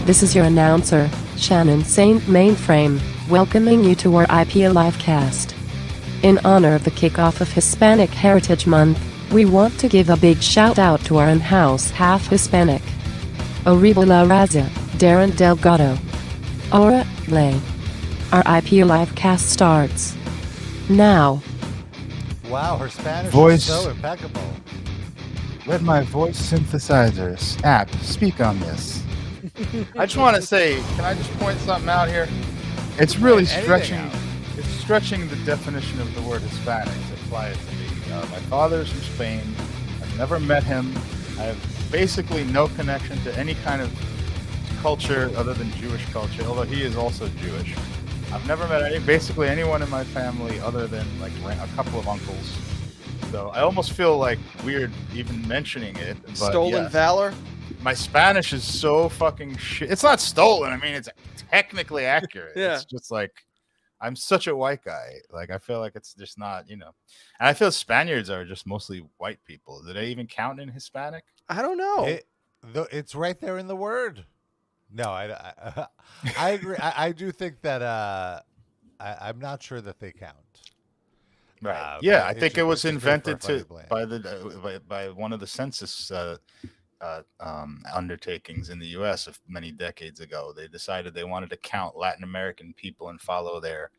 This is your announcer, Shannon Saint Mainframe, welcoming you to our IP Livecast. In honor of the kickoff of Hispanic Heritage Month, we want to give a big shout out to our in-house half Hispanic. Oribe La Raza, Darren Delgado. Ora, Lay. Our IP Livecast starts now. Wow, her Spanish Voice. is so impeccable. Let my voice synthesizers app speak on this. I just want to say, can I just point something out here? It's really Anything stretching. out. It's stretching the definition of the word Hispanic to apply it to me. My father's from Spain. I've never met him. I have basically no connection to any kind of culture other than Jewish culture, although he is also Jewish. I've never met basically anyone in my family other than like a couple of uncles. So I almost feel like weird even mentioning it. But Stolen yes. valor? My Spanish is so fucking shit. It's not stolen. I mean, it's technically accurate. Yeah. It's just like, I'm such a white guy. Like, I feel like it's just not, And I feel Spaniards are just mostly white people. Do they even count in Hispanic? I don't know. It's right there in the word. No, I agree. I do think that I'm not sure that they count. Right. Yeah, I it's think it was just very invented funny by one of the census undertakings in the U.S. Many decades ago. They decided they wanted to count Latin American people and follow their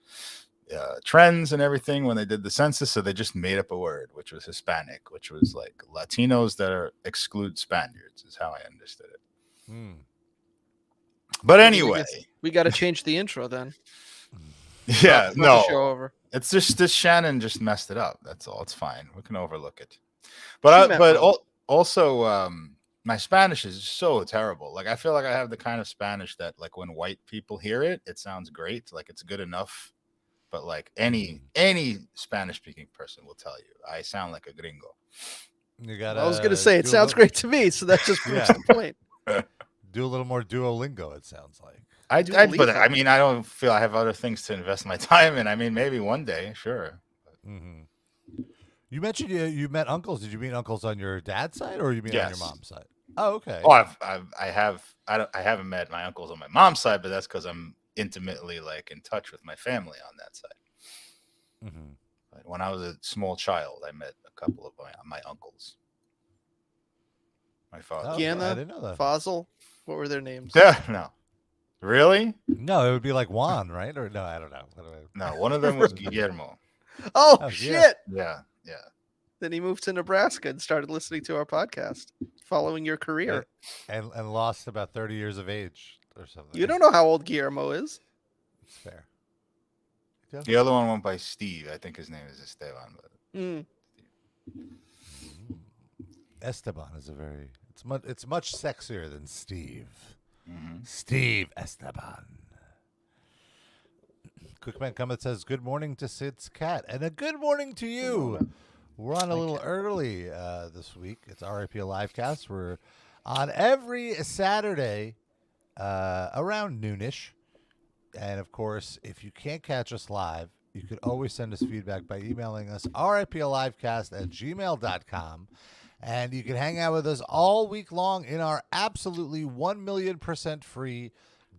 trends and everything when they did the census. So they just made up a word, which was Hispanic, which was like Latinos that exclude Spaniards, is how I understood it. Hmm. But anyway, We got to change the intro then. yeah, Not no, the show over. it's just this Shannon just messed it up. That's all. It's fine. We can overlook it. She But meant well. also, my Spanish is so terrible. Like I feel like I have the kind of Spanish that, like, when white people hear it, it sounds great. Like it's good enough. But like any Spanish-speaking person will tell you, I sound like a gringo. You gotta. I was going to say, it sounds great to me, so that just proves the point. Do a little more Duolingo. It sounds like. But I mean, I don't feel I have other things to invest my time in. I mean, maybe one day, sure. Mm-hmm. You mentioned you met uncles. Did you meet uncles on your dad's side, or you meet on your Yes. mom's side? Oh, okay. Oh, I haven't met my uncles on my mom's side, but that's because I'm intimately like in touch with my family on that side. Mm-hmm. But when I was a small child, I met a couple of my uncles. My father. Oh, Gianna, I didn't know that. Fazel, what were their names? Yeah, no. Really? No, it would be like Juan, right? Or no, I don't know. No, one of them was Guillermo. Oh, Oh, shit. Yeah. Then he moved to Nebraska and started listening to our podcast, following your career. And lost about 30 years of age or something. You don't know how old Guillermo is. It's fair. The other one went by Steve. I think his name is Esteban. But Mm. Esteban is it's much sexier than Steve. Mhm. Steve Esteban. Quickman Comment says, good morning to Sid's cat. And a good morning to you. We're on a little early this week. It's RIP Livecast. We're on every Saturday around noonish. And, of course, if you can't catch us live, you could always send us feedback by emailing us riplivecast@gmail.com. And you can hang out with us all week long in our absolutely 1,000,000% free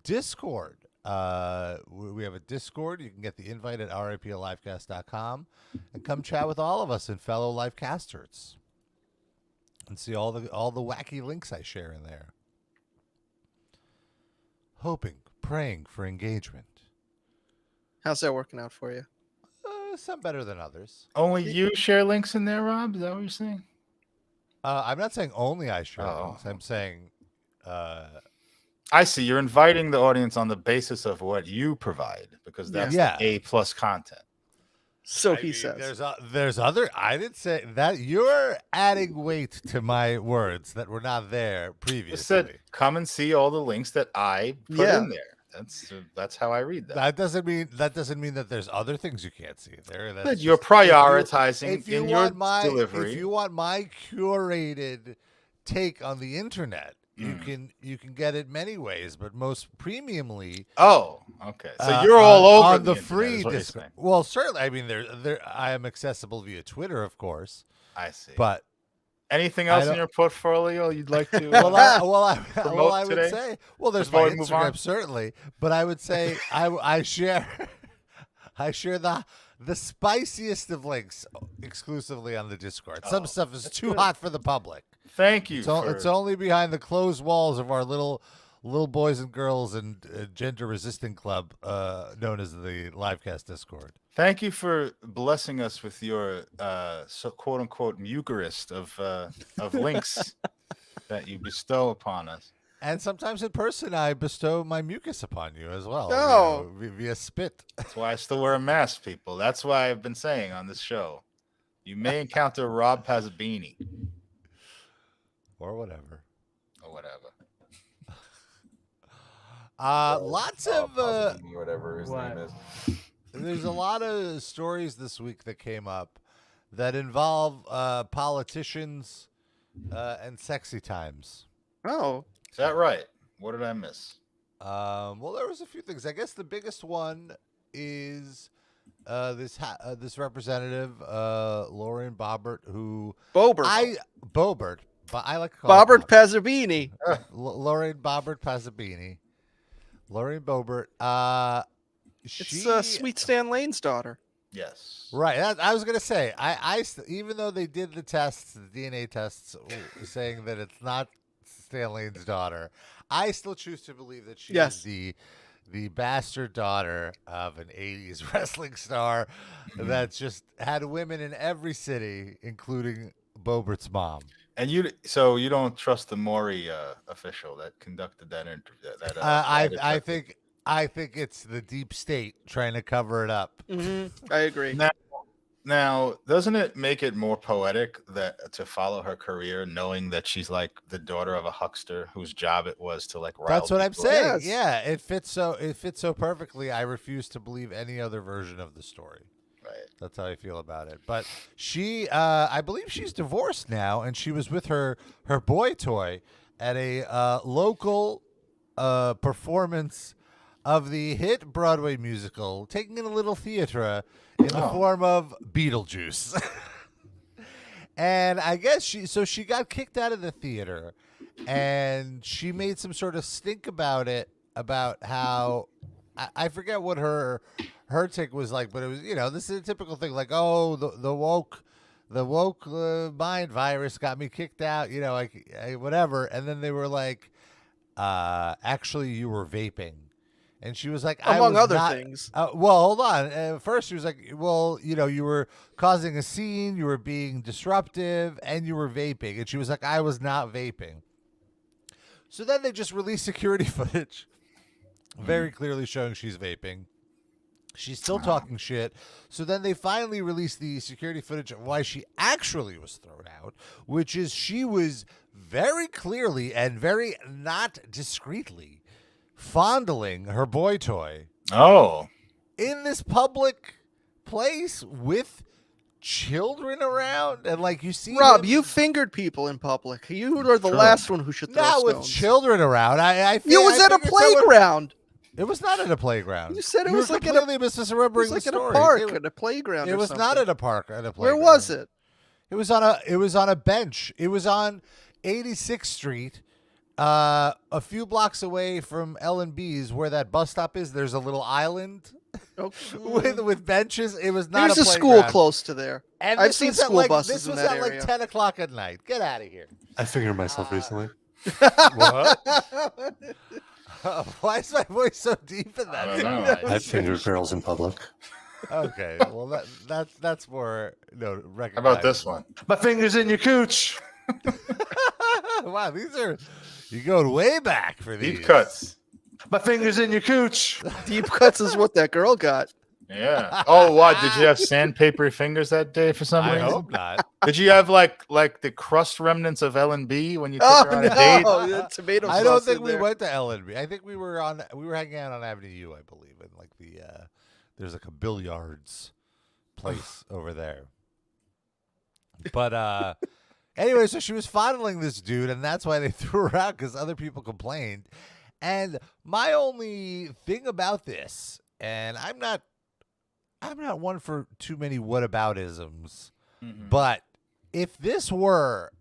Discord. We have a Discord. You can get the invite at riplivecast.com and come chat with all of us and fellow Livecasters and see all the wacky links I share in there. Hoping, praying for engagement. How's that working out for you? Some better than others. Only you share links in there, Rob? Is that what you're saying? I'm not saying only I share Oh. links. I'm saying I see. You're inviting the audience on the basis of what you provide, because that's Yeah. the A+ content. So I he mean, says. There's other. I didn't say that. You're adding weight to my words that were not there previously. Just said, come and see all the links that I put in there. That's how I read that. That doesn't mean that there's other things you can't see there. But you're prioritizing if you in your want my delivery. If you want my curated take on the internet, you can get it many ways, but most premiumly. Oh, okay. So you're all over on the free Discord. Discord. Well, certainly. I mean, I am accessible via Twitter, of course. I see. But Anything I else in don't- your portfolio you'd like to? I would today? say, well, there's Before my we move on? Instagram certainly, but I would say I share I share the spiciest of links exclusively on the Discord. Some stuff is too hot for the public. Thank you. It's only behind the closed walls of our little boys and girls and gender resisting club known as the Livecast Discord. Thank you for blessing us with your quote unquote Eucharist of links that you bestow upon us. And sometimes in person, I bestow my mucus upon you as well. Oh. Via spit. That's why I still wear a mask, people. That's why I've been saying on this show. You may encounter Rob Pazabini. Or whatever. Or whatever. Lots of whatever his name is. there's a lot of stories this week that came up that involve politicians and sexy times. Oh. Is that right? What did I miss? Well, there was a few things. I guess the biggest one is this representative, Lauren Boebert, who Boebert. Boebert, but I like to call her Boebert Pazabini. Lauren Boebert Pazabini. Lauren Boebert. It's Sweet Stan Lane's daughter. Yes. Right. I was gonna say. Even though they did the tests, the DNA tests, saying that it's not Stan Lane's daughter, I still choose to believe that she is the bastard daughter of an 80s wrestling star that's just had women in every city, including Boebert's mom. And you don't trust the Maury official that conducted that interview? I think it's the deep state trying to cover it up. Mm-hmm. I agree. Now, doesn't it make it more poetic that to follow her career, knowing that she's like the daughter of a huckster whose job it was to like rile That's what I'm people? saying. Yes. Yeah, it fits so perfectly. I refuse to believe any other version of the story. Right. That's how I feel about it. But she, I believe she's divorced now, and she was with her boy toy at a local performance of the hit Broadway musical, taking in a little theater in the form of Beetlejuice. And I guess she got kicked out of the theater, and she made some sort of stink about it, about how I forget what her take was like, but it was, this is a typical thing, like, oh, the woke mind virus got me kicked out, whatever. And then they were like, actually, you were vaping. And she was like, among other things. Well, hold on. First, she was like, well, you were causing a scene, you were being disruptive, and you were vaping. And she was like, I was not vaping. So then they just released security footage, very clearly showing she's vaping. She's still talking shit. So then they finally released the security footage of why she actually was thrown out, which is she was very clearly and very not discreetly fondling her boy toy. Oh. In this public place with children around, and like you see, Rob, you fingered people in public. You are the last one who should throw not stones. with children around. You was at a playground. It was not at a playground. You said it You was were like completely misremembering the like at story. a park, at a playground. It or was something. not at a park. At a Where playground. was it? It was on a bench. It was on 86th Street. A few blocks away from L&B's, where that bus stop is, there's a little island with benches. It was not. There's a a school playground. close to there. And I've seen school buses This in was that at area. like 10 o'clock at night. Get out of here. I fingered myself recently. What? Why is my voice so deep in that? I don't know. I fingered girls in public. Okay, well that's more How recognizable. about this one? My finger's in your cooch. Wow, these are you going way back for these Deep cuts. My finger's in your cooch. Deep cuts is what that girl got. Yeah. Oh, what? Did you have sandpaper fingers that day for some I reason? hope not. Did you have like the crust remnants of L&B when you took her on a date? the tomato I don't sauce think in we there. went to L&B. I think we were hanging out on Avenue U, I believe, in like there's like a billiards place over there. But anyway, so she was fondling this dude, and that's why they threw her out, because other people complained. And my only thing about this, and I'm not one for too many whataboutisms, but if this were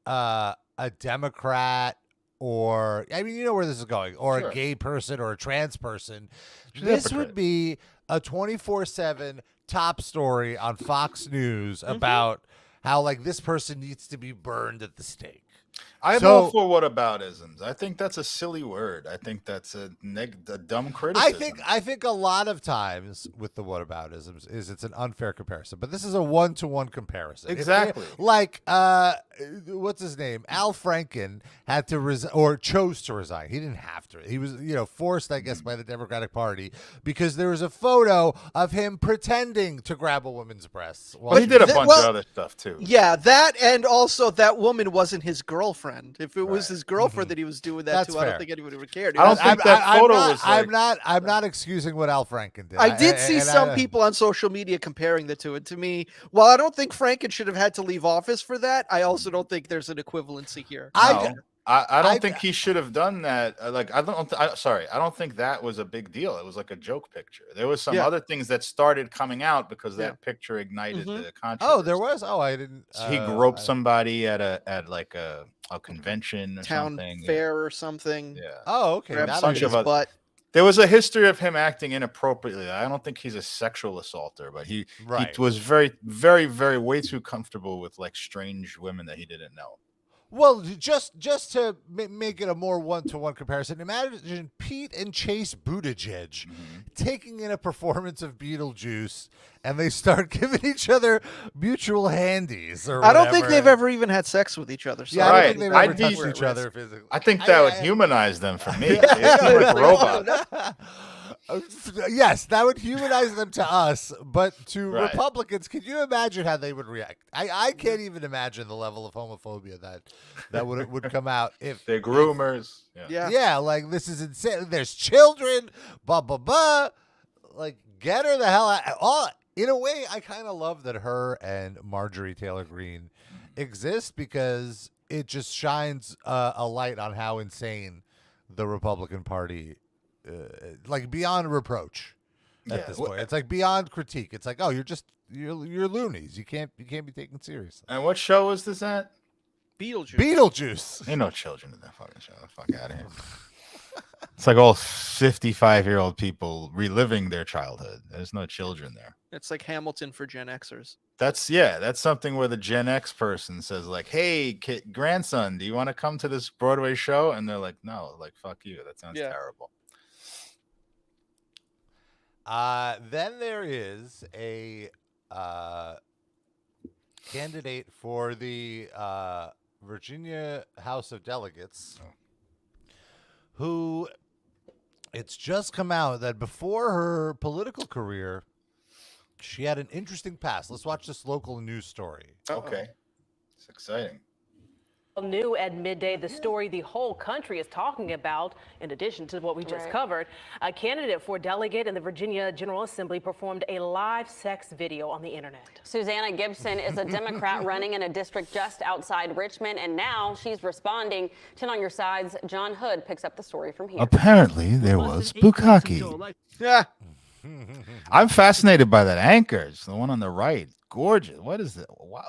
a Democrat or I mean, you know where this is going, or Sure. a gay person or a trans person, She's a this hypocrite. would be a 24/7 top story on Fox News about how like this person needs to be burned at the stake. I'm So- all for whataboutisms. I think that's a silly word. I think that's a dumb criticism. I think a lot of times with the whataboutisms is it's an unfair comparison, but this is a 1-to-1 comparison. Exactly. Like what's his name? Al Franken had to resign or chose to resign. He didn't have to. He was, forced, I guess, by the Democratic Party because there was a photo of him pretending to grab a woman's breasts. Well, he did a bunch of other stuff too. Yeah, that and also that woman wasn't his girlfriend. If it was Right. his girlfriend that he was doing that That's to, I fair. don't think anybody would care. I don't think that photo was like... I'm not excusing what Al Franken did. I did see some people on social media comparing the two, and to me, while I don't think Franken should have had to leave office for that, I also don't think there's an equivalency here. I don't think he should have done that. I don't think that was a big deal. It was like a joke picture. There was some other things that started coming out because that picture ignited the controversy. Oh, there was. Oh, I didn't. He groped somebody at a convention or Town something. fair or something. Yeah. Oh, okay. Grabbed That somebody's I didn't- butt. There was a history of him acting inappropriately. I don't think he's a sexual assaulter, but he was very, very, very way too comfortable with like strange women that he didn't know. Well, just to make it a more 1-to-1 comparison, imagine Pete and Chase Buttigieg taking in a performance of Beetlejuice, and they start giving each other mutual handies. Or I don't think whatever. they've ever even had sex with each other. So Yeah, I don't think they've ever I'd be- touched each other physically. I think that would humanize them for me. They seem like robots. Yes, that would humanize them to us, but to Right. Republicans, can you imagine how they would react? I can't even imagine the level of homophobia that would come out if They're groomers. Yeah. like this is insane. There's children, blah blah blah. Like, get her the hell out. In a way, I kind of love that her and Marjorie Taylor Greene exist because it just shines a light on how insane the Republican Party, like beyond reproach at this point. It's like beyond critique. It's like, oh, you're loonies. You can't be taken seriously. And what show was this at? Beetlejuice. Ain't no children in that fucking show. The fuck out of here. It's like all 55-year-old people reliving their childhood. There's no children there. It's like Hamilton for Gen Xers. That's something where the Gen X person says like, "Hey, grandson, do you want to come to this Broadway show?" And they're like, "No, like fuck you. That sounds terrible." Then there is a candidate for the Virginia House of Delegates who it's just come out that before her political career, she had an interesting past. Let's watch this local news story. Okay. It's exciting. New at midday, the story the whole country is talking about, in addition to what we just covered. A candidate for delegate in the Virginia General Assembly performed a live sex video on the internet. Susanna Gibson is a Democrat running in a district just outside Richmond, and now she's responding. 10 on your sides. John Hood picks up the story from here. Apparently, there was bukkake. Yeah. I'm fascinated by that anchor. It's the one on the right. Gorgeous. What is it?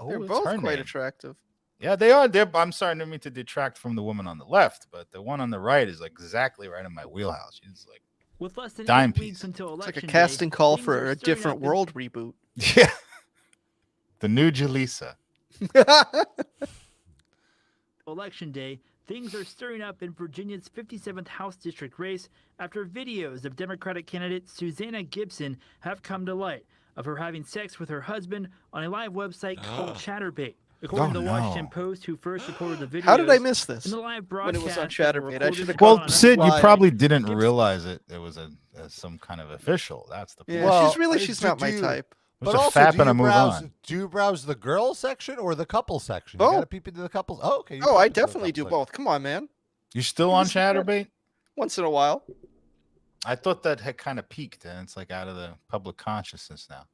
They're both quite attractive. Yeah, they are. I'm sorry, I didn't mean to detract from the woman on the left, but the one on the right is like exactly right in my wheelhouse. She's like with less than dime 8 piece. weeks until It's election like a casting day, call things for are a stirring different up in- world reboot. Yeah. The new Jaleesa. Election day, things are stirring up in Virginia's 57th House District race after videos of Democratic candidate Susanna Gibson have come to light of her having sex with her husband on a live website called Chaturbate. According to the Washington Post, who first reported the video. How did I miss this? In the live When it was on broadcast that were Chaturbate, I recorded should have and Well, put on Sid, you live. probably didn't realize it was some kind of official. That's the Yeah, point. Well, she's not my type. But But also, fap do and you, a move browse, on. do you browse the girl section or the couple section? Both. You gotta peep into the couples. Oh, okay. you Oh, I peep into the definitely do couple both. Come on, man. You still on Chaturbate? Once in a while. I thought that had kind of peaked, and it's like out of the public consciousness now.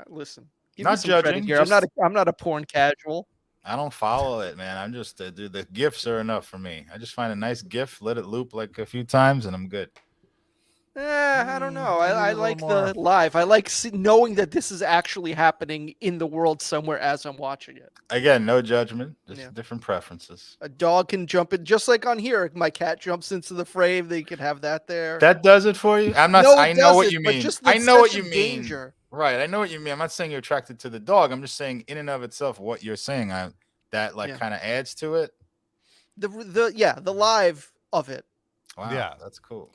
Listen, give Not me some credit judging, here. I'm not a porn casual. I don't follow it, man. I'm just, dude, the GIFs are enough for me. I just find a nice GIF, let it loop like a few times, and I'm good. I don't know. I maybe a like little more. the live. I like knowing that this is actually happening in the world somewhere as I'm watching it. Again, no judgment, just Yeah. different preferences. A dog can jump in, just like on here. My cat jumps into the frame. They could have that there. That does it for you? I'm not. No, I it know what doesn't, you but mean. just the I know what sense you of mean. danger. Right. I know what you mean. I'm not saying you're attracted to the dog. I'm just saying, in and of itself, what you're saying, that Yeah. kind of adds to it. The live of it. Wow. Yeah. That's cool.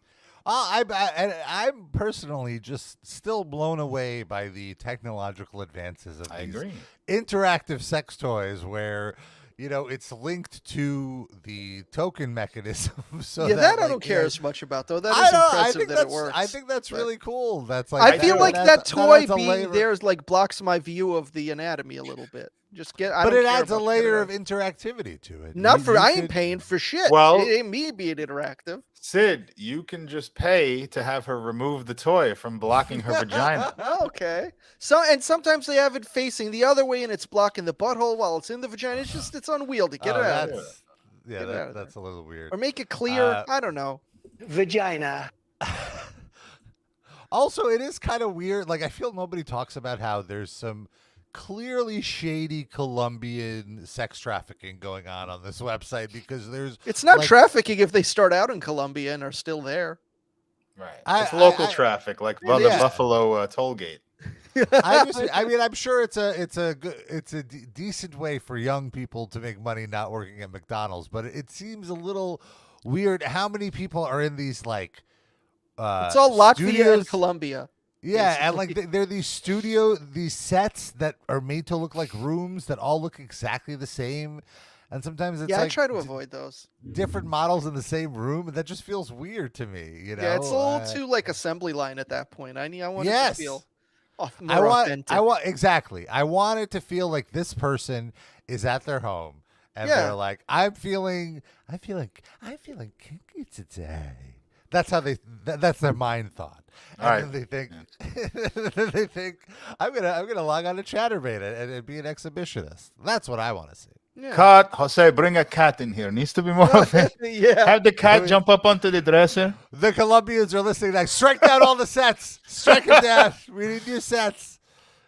I'm personally just still blown away by the technological advances of I these agree. interactive sex toys where, it's linked to the token mechanism. So Yeah, that I like, don't care as much about, though. That I is don't- I impressive think that it that's- works. I think that's but really cool. That's like I feel like that toy adds a being layer- there is like blocks my view of the anatomy a little bit. Just get. I but don't it care adds a about- layer get of interactivity to it. Not You- for you I ain't could- paying for shit. Well- it ain't me being interactive. Sid, you can just pay to have her remove the toy from blocking her vagina. Okay. Sometimes they have it facing the other way and it's blocking the butthole while it's in the vagina. It's unwieldy. Get it out. That's, yeah, Get it out of that's a little weird. Or make it clear. I don't know. Vagina. Also, it is kind of weird. Like, I feel nobody talks about how there's some clearly shady Colombian sex trafficking going on this website because there's. It's not like, trafficking if they start out in Colombia and are still there. Right. It's local I- traffic, like Yeah. the Buffalo toll gate. I mean, I'm sure it's a decent way for young people to make money not working at McDonald's, but it seems a little weird how many people are in these like. It's all Latvia and studios. Colombia. Yeah, and like they're these sets that are made to look like rooms that all look exactly the same, and sometimes it's I like try to avoid those. different models in the same room, and that just feels weird to me. Yeah, it's a little too like assembly line at that point. I want it to feel more I want authentic. exactly. I want it to feel like this person is at their home and they're like, I'm feeling kinky today. That's how that's their mind thought. And then they think they think I'm gonna log on to Chaturbate and be an exhibitionist. That's what I want to see. Yeah. Cat, Jose, bring a cat in here. Needs to be more of it. Yeah. Have the cat jump up onto the dresser. The Colombians are listening. Like, strike down all the sets. Strike them down. We need new sets.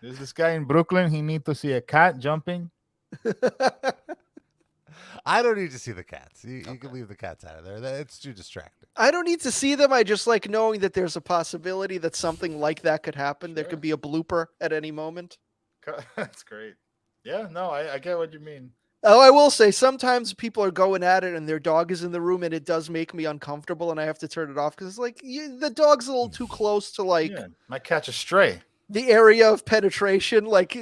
There's this guy in Brooklyn. He needs to see a cat jumping. I don't need to see the cats. You can leave the cats out of there. It's too distracting. I don't need to see them. I just like knowing that there's a possibility that something like that could happen. There could be a blooper at any moment. That's great. Yeah, no, I get what you mean. Oh, I will say sometimes people are going at it and their dog is in the room and it does make me uncomfortable and I have to turn it off because it's like the dog's a little too close to like might catch a stray. The area of penetration. Like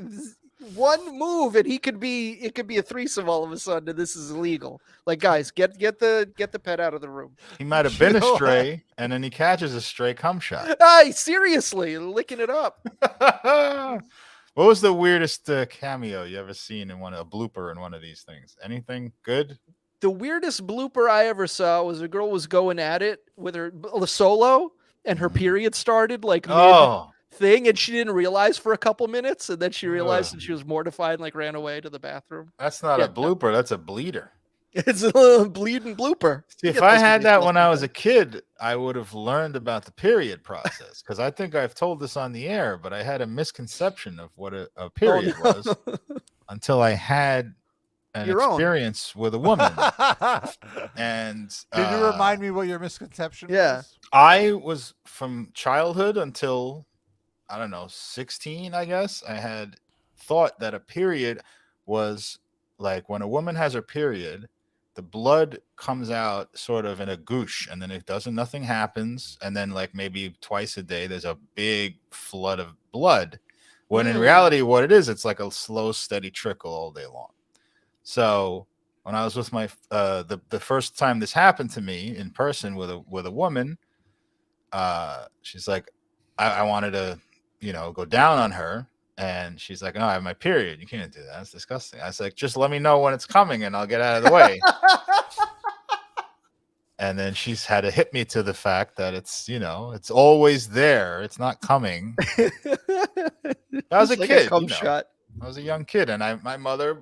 one move and it could be a threesome all of a sudden and this is illegal. Like guys, get the pet out of the room. He might have been a stray and then he catches a stray cum shot. Hey, seriously, licking it up. What was the weirdest cameo you ever seen in a blooper in one of these things? Anything good? The weirdest blooper I ever saw was a girl was going at it with her solo and her period started like thing and she didn't realize for a couple minutes and then she realized and she was mortified and like ran away to the bathroom. That's not a blooper, that's a bleeder. It's a little bleeding blooper. See, if I had that when I was a kid, I would have learned about the period process because I think I've told this on the air, but I had a misconception of what a period was until I had an experience with a woman. And can you remind me what your misconception was? I was from childhood until, I don't know, 16, I guess. I had thought that a period was like when a woman has her period, the blood comes out sort of in a goosh and then nothing happens. And then like maybe twice a day, there's a big flood of blood. When in reality, what it is, it's like a slow, steady trickle all day long. So when I was with my, the first time this happened to me in person with a woman, she's like, I wanted to, go down on her. And she's like, "No, I have my period. You can't do that. That's disgusting." I was like, "Just let me know when it's coming and I'll get out of the way." And then she's had to hit me to the fact that it's, it's always there. It's not coming. I was a kid. I was a young kid. And my mother,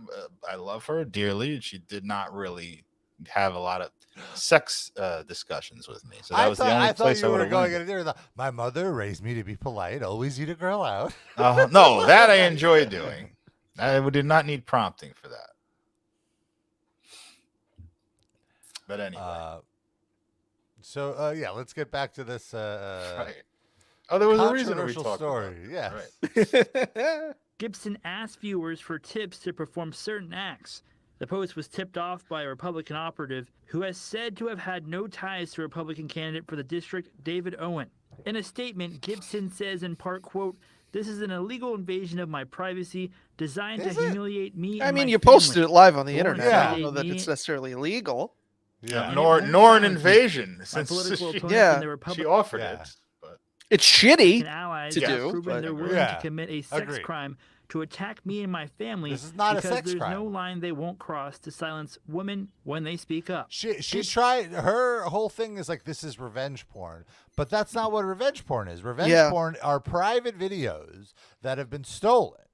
I love her dearly. She did not really have a lot of sex discussions with me. So that was the only place I would have going in there. My mother raised me to be polite, always eat a girl out. No, that I enjoy doing. I did not need prompting for that. But anyway. So yeah, let's get back to this. Right. Oh, there was a reason we talked story. About Yeah. Gibson asked viewers for tips to perform certain acts. The post was tipped off by a Republican operative who has said to have had no ties to Republican candidate for the district, David Owen. In a statement, Gibson says in part, quote, "This is an illegal invasion of my privacy designed to humiliate me." I mean, my you family. posted it live on the internet. Yeah. I don't know that it's necessarily illegal. Yeah, nor an invasion. Since she offered it. But it's shitty allies to have do. Proven they're willing to commit a sex crime to attack me and my family. This is not a because sex there's crime. no line they won't cross to silence women when they speak up. She tried. Her whole thing is like, this is revenge porn, but that's not what revenge porn is. Revenge porn are private videos that have been stolen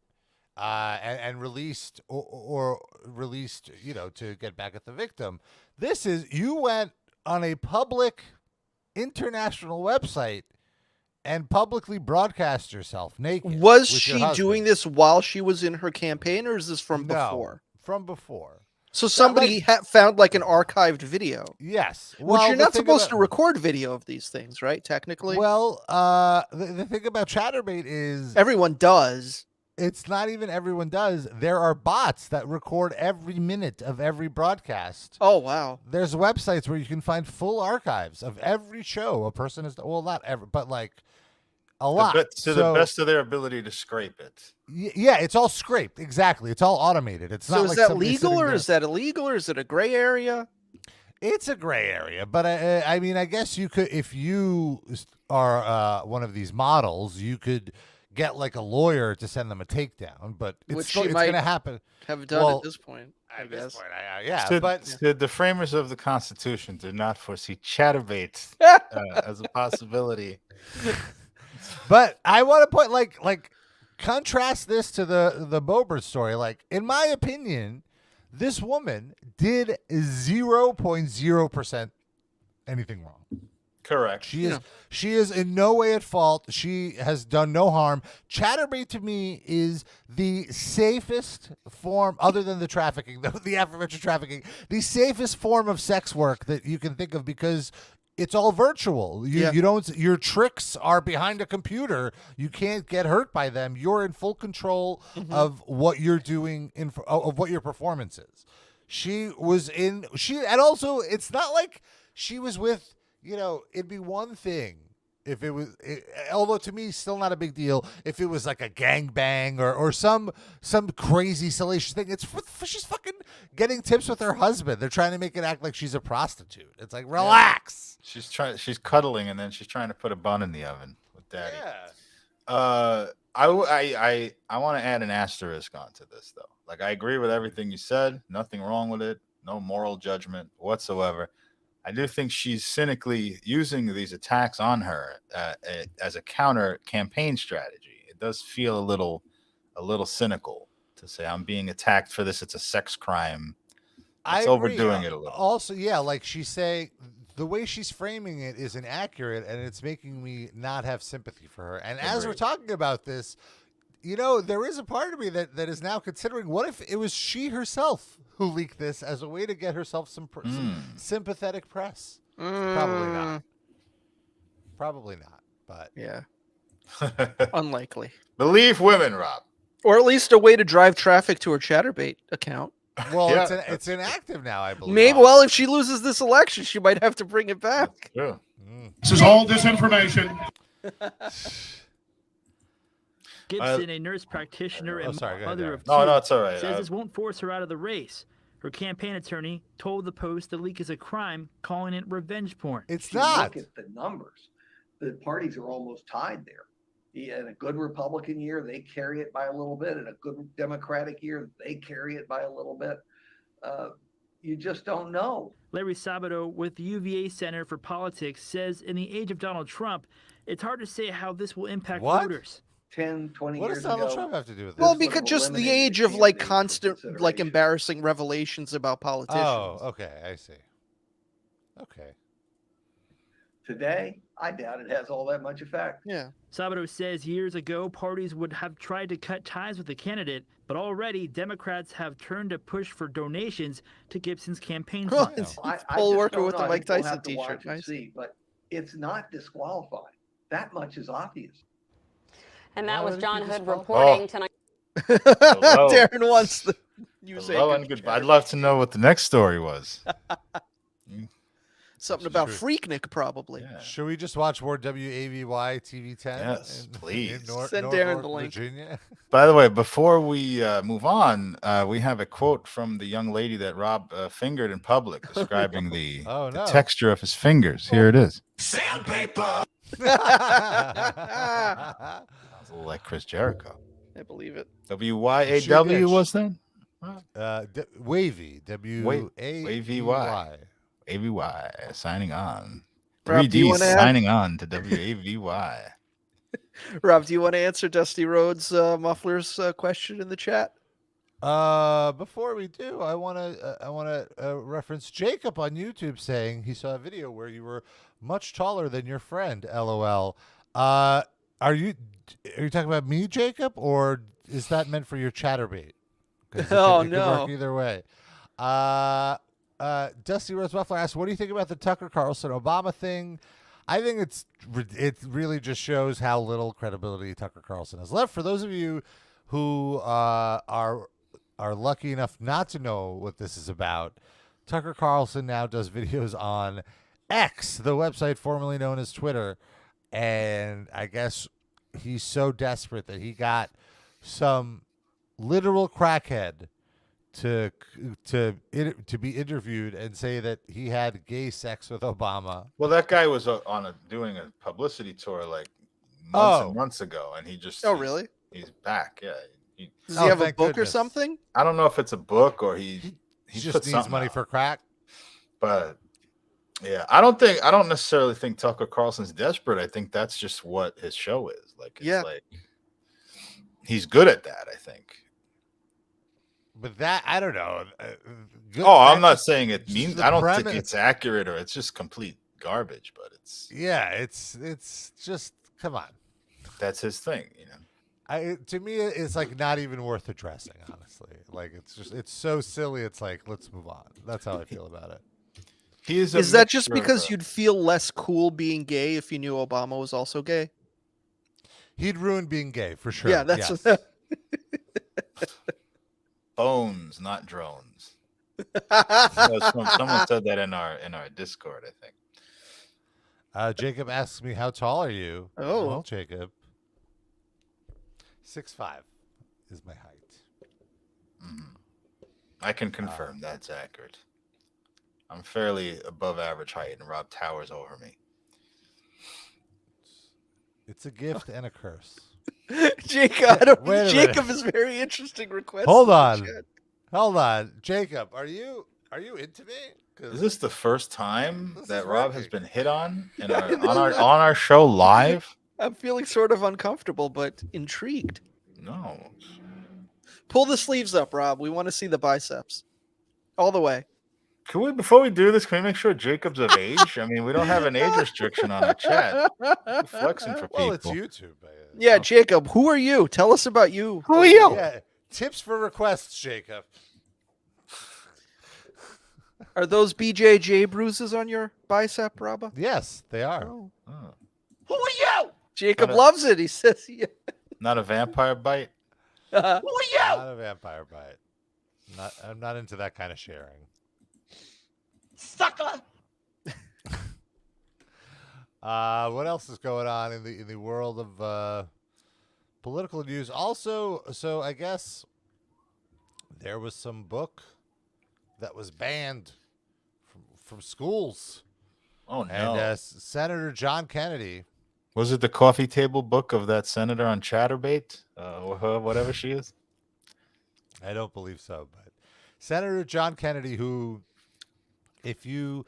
and released or released, to get back at the victim. This is, you went on a public international website and publicly broadcast yourself naked. Was she doing this while she was in her campaign, or is this from before? From before. So somebody found like an archived video. Yes. Which you're not supposed to record video of these things, right? Technically. Well, the thing about Chaturbate is everyone does. It's not even everyone does. There are bots that record every minute of every broadcast. Oh, wow. There's websites where you can find full archives of every show a person is, well, not ever, but like a lot. To the best of their ability to scrape it. Yeah, it's all scraped. Exactly. It's all automated. It's not so like is that legal or is that illegal or is it a gray area? It's a gray area, but I mean, I guess you could, if you are one of these models, you could get like a lawyer to send them a takedown, but it's going to happen. Have done at this point, I guess. This point, yeah, but the framers of the Constitution did not foresee Chaturbate as a possibility. But I want to point like contrast this to the Boebert story. Like, in my opinion, this woman did 0.0% anything wrong. Correct. She is in no way at fault. She has done no harm. Chaturbate to me is the safest form, other than the trafficking, the aforementioned trafficking, the safest form of sex work that you can think of, because it's all virtual. You don't. Your tricks are behind a computer. You can't get hurt by them. You're in full control of what you're doing, of what your performance is. And also, it's not like she was with. It'd be one thing if it was, although to me, still not a big deal, if it was like a gangbang or some crazy salacious thing. She's fucking getting tips with her husband. They're trying to make it act like she's a prostitute. It's like, relax. Yeah. She's cuddling, and then she's trying to put a bun in the oven with daddy. Yeah. I want to add an asterisk onto this, though. Like, I agree with everything you said. Nothing wrong with it. No moral judgment whatsoever. I do think she's cynically using these attacks on her as a counter campaign strategy. It does feel a little cynical to say, I'm being attacked for this. It's a sex crime. It's overdoing it a little. Also, yeah, like she's saying, the way she's framing it is inaccurate, and it's making me not have sympathy for her. And as we're talking about this, there is a part of me that is now considering, what if it was she herself who leaked this as a way to get herself some sympathetic press? Probably not. Probably not. But yeah, unlikely. Believe women, Rob. Or at least a way to drive traffic to her Chaturbate account. Well, it's inactive now, I believe. Maybe. Well, if she loses this election, she might have to bring it back. Yeah. This is all disinformation. Gibson, a nurse practitioner and mother of two, it's all right. says this won't force her out of the race. Her campaign attorney told the Post the leak is a crime, calling it revenge porn. It's not. Look at the numbers. The parties are almost tied there. In a good Republican year, they carry it by a little bit. In a good Democratic year, they carry it by a little bit. You just don't know. Larry Sabato with the UVA Center for Politics says in the age of Donald Trump, it's hard to say how this will impact voters. 10, 20 What years does Donald ago. Trump have to do with Well, this? because just the age of like constant, like embarrassing revelations about politicians. Oh, okay, I see. Okay. Today, I doubt it has all that much effect. Yeah. Sabato says years ago, parties would have tried to cut ties with the candidate, but already Democrats have turned to push for donations to Gibson's campaign Well, fund. it's I poll just worker don't with know. the I Mike think we'll Tyson have to watch t-shirt. and Nice. see, but it's not disqualified. That much is obvious. And that Why was would it John be Hood disqualified? reporting tonight. Darren wants the Hello and goodbye. I'd love to know what the next story was. Something about Freaknik, probably. Yeah. Should we just watch more WAVY TV 10? Yes, please. Send Darren the link. Virginia? By the way, before we move on, we have a quote from the young lady that Rob fingered in public, describing the texture of his fingers. Here it is. Sandpaper. Sounds a little like Chris Jericho. I believe it. WYAW was then? Wavy. WAVY. AVY signing on. Rob, do you 3D wanna add- signing on to WAVY. Rob, do you want to answer Dusty Rhodes' Muffler's question in the chat? Before we do, I want to reference Jacob on YouTube saying he saw a video where you were much taller than your friend. LOL. Are you talking about me, Jacob, or is that meant for your Chaturbate? It could work either way. Dusty Rose Muffler asks, "What do you think about the Tucker Carlson Obama thing?" I think it really just shows how little credibility Tucker Carlson has left. For those of you who are lucky enough not to know what this is about, Tucker Carlson now does videos on X, the website formerly known as Twitter, and I guess he's so desperate that he got some literal crackhead to be interviewed and say that he had gay sex with Obama. Well, that guy was doing a publicity tour like months and months ago, and he just really? He's back. Yeah. Does he have a book or something? I don't know if it's a book or he just needs money for crack. But yeah, I don't necessarily think Tucker Carlson's desperate. I think that's just what his show is. Like, it's like he's good at that, I think. But that, I don't know. I'm not saying it means, I don't think it's accurate or it's just complete garbage, but it's. Yeah, it's just, come on. That's his thing, you know. To me, it's like not even worth addressing, honestly. Like, it's so silly. It's like, let's move on. That's how I feel about it. Is that just because you'd feel less cool being gay if you knew Obama was also gay? He'd ruin being gay for sure. Yeah, that's yes. Bones, not drones. Someone said that in our Discord, I think. Jacob asks me, "How tall are you?" Oh, well, Jacob, 6'5" is my height. Mm-hmm. I can confirm that's accurate. I'm fairly above average height, and Rob towers over me. It's a gift and a curse. Jacob is very interesting request. Hold on, Jacob. Are you into me? Is this the first time that Rob has been hit on on our show live? I'm feeling sort of uncomfortable, but intrigued. No. Pull the sleeves up, Rob. We want to see the biceps. All the way. Before we do this, can we make sure Jacob's of age? I mean, we don't have an age restriction on our chat. We're flexing for people. Well, it's YouTube. Yeah, Jacob, who are you? Tell us about you. Who are you? Yeah, tips for requests, Jacob. Are those BJJ bruises on your bicep, Rob? Yes, they are. Oh. Oh. Who are you? Jacob loves it. He says, yeah. Not a vampire bite? Who are you? Not a vampire bite. I'm not into that kind of sharing. Sucker. What else is going on in the world of political news? Also, so I guess there was some book that was banned from schools. Oh no! And Senator John Kennedy. Was it the coffee table book of that senator on Chaturbate, whatever she is? I don't believe so, but Senator John Kennedy, who, if you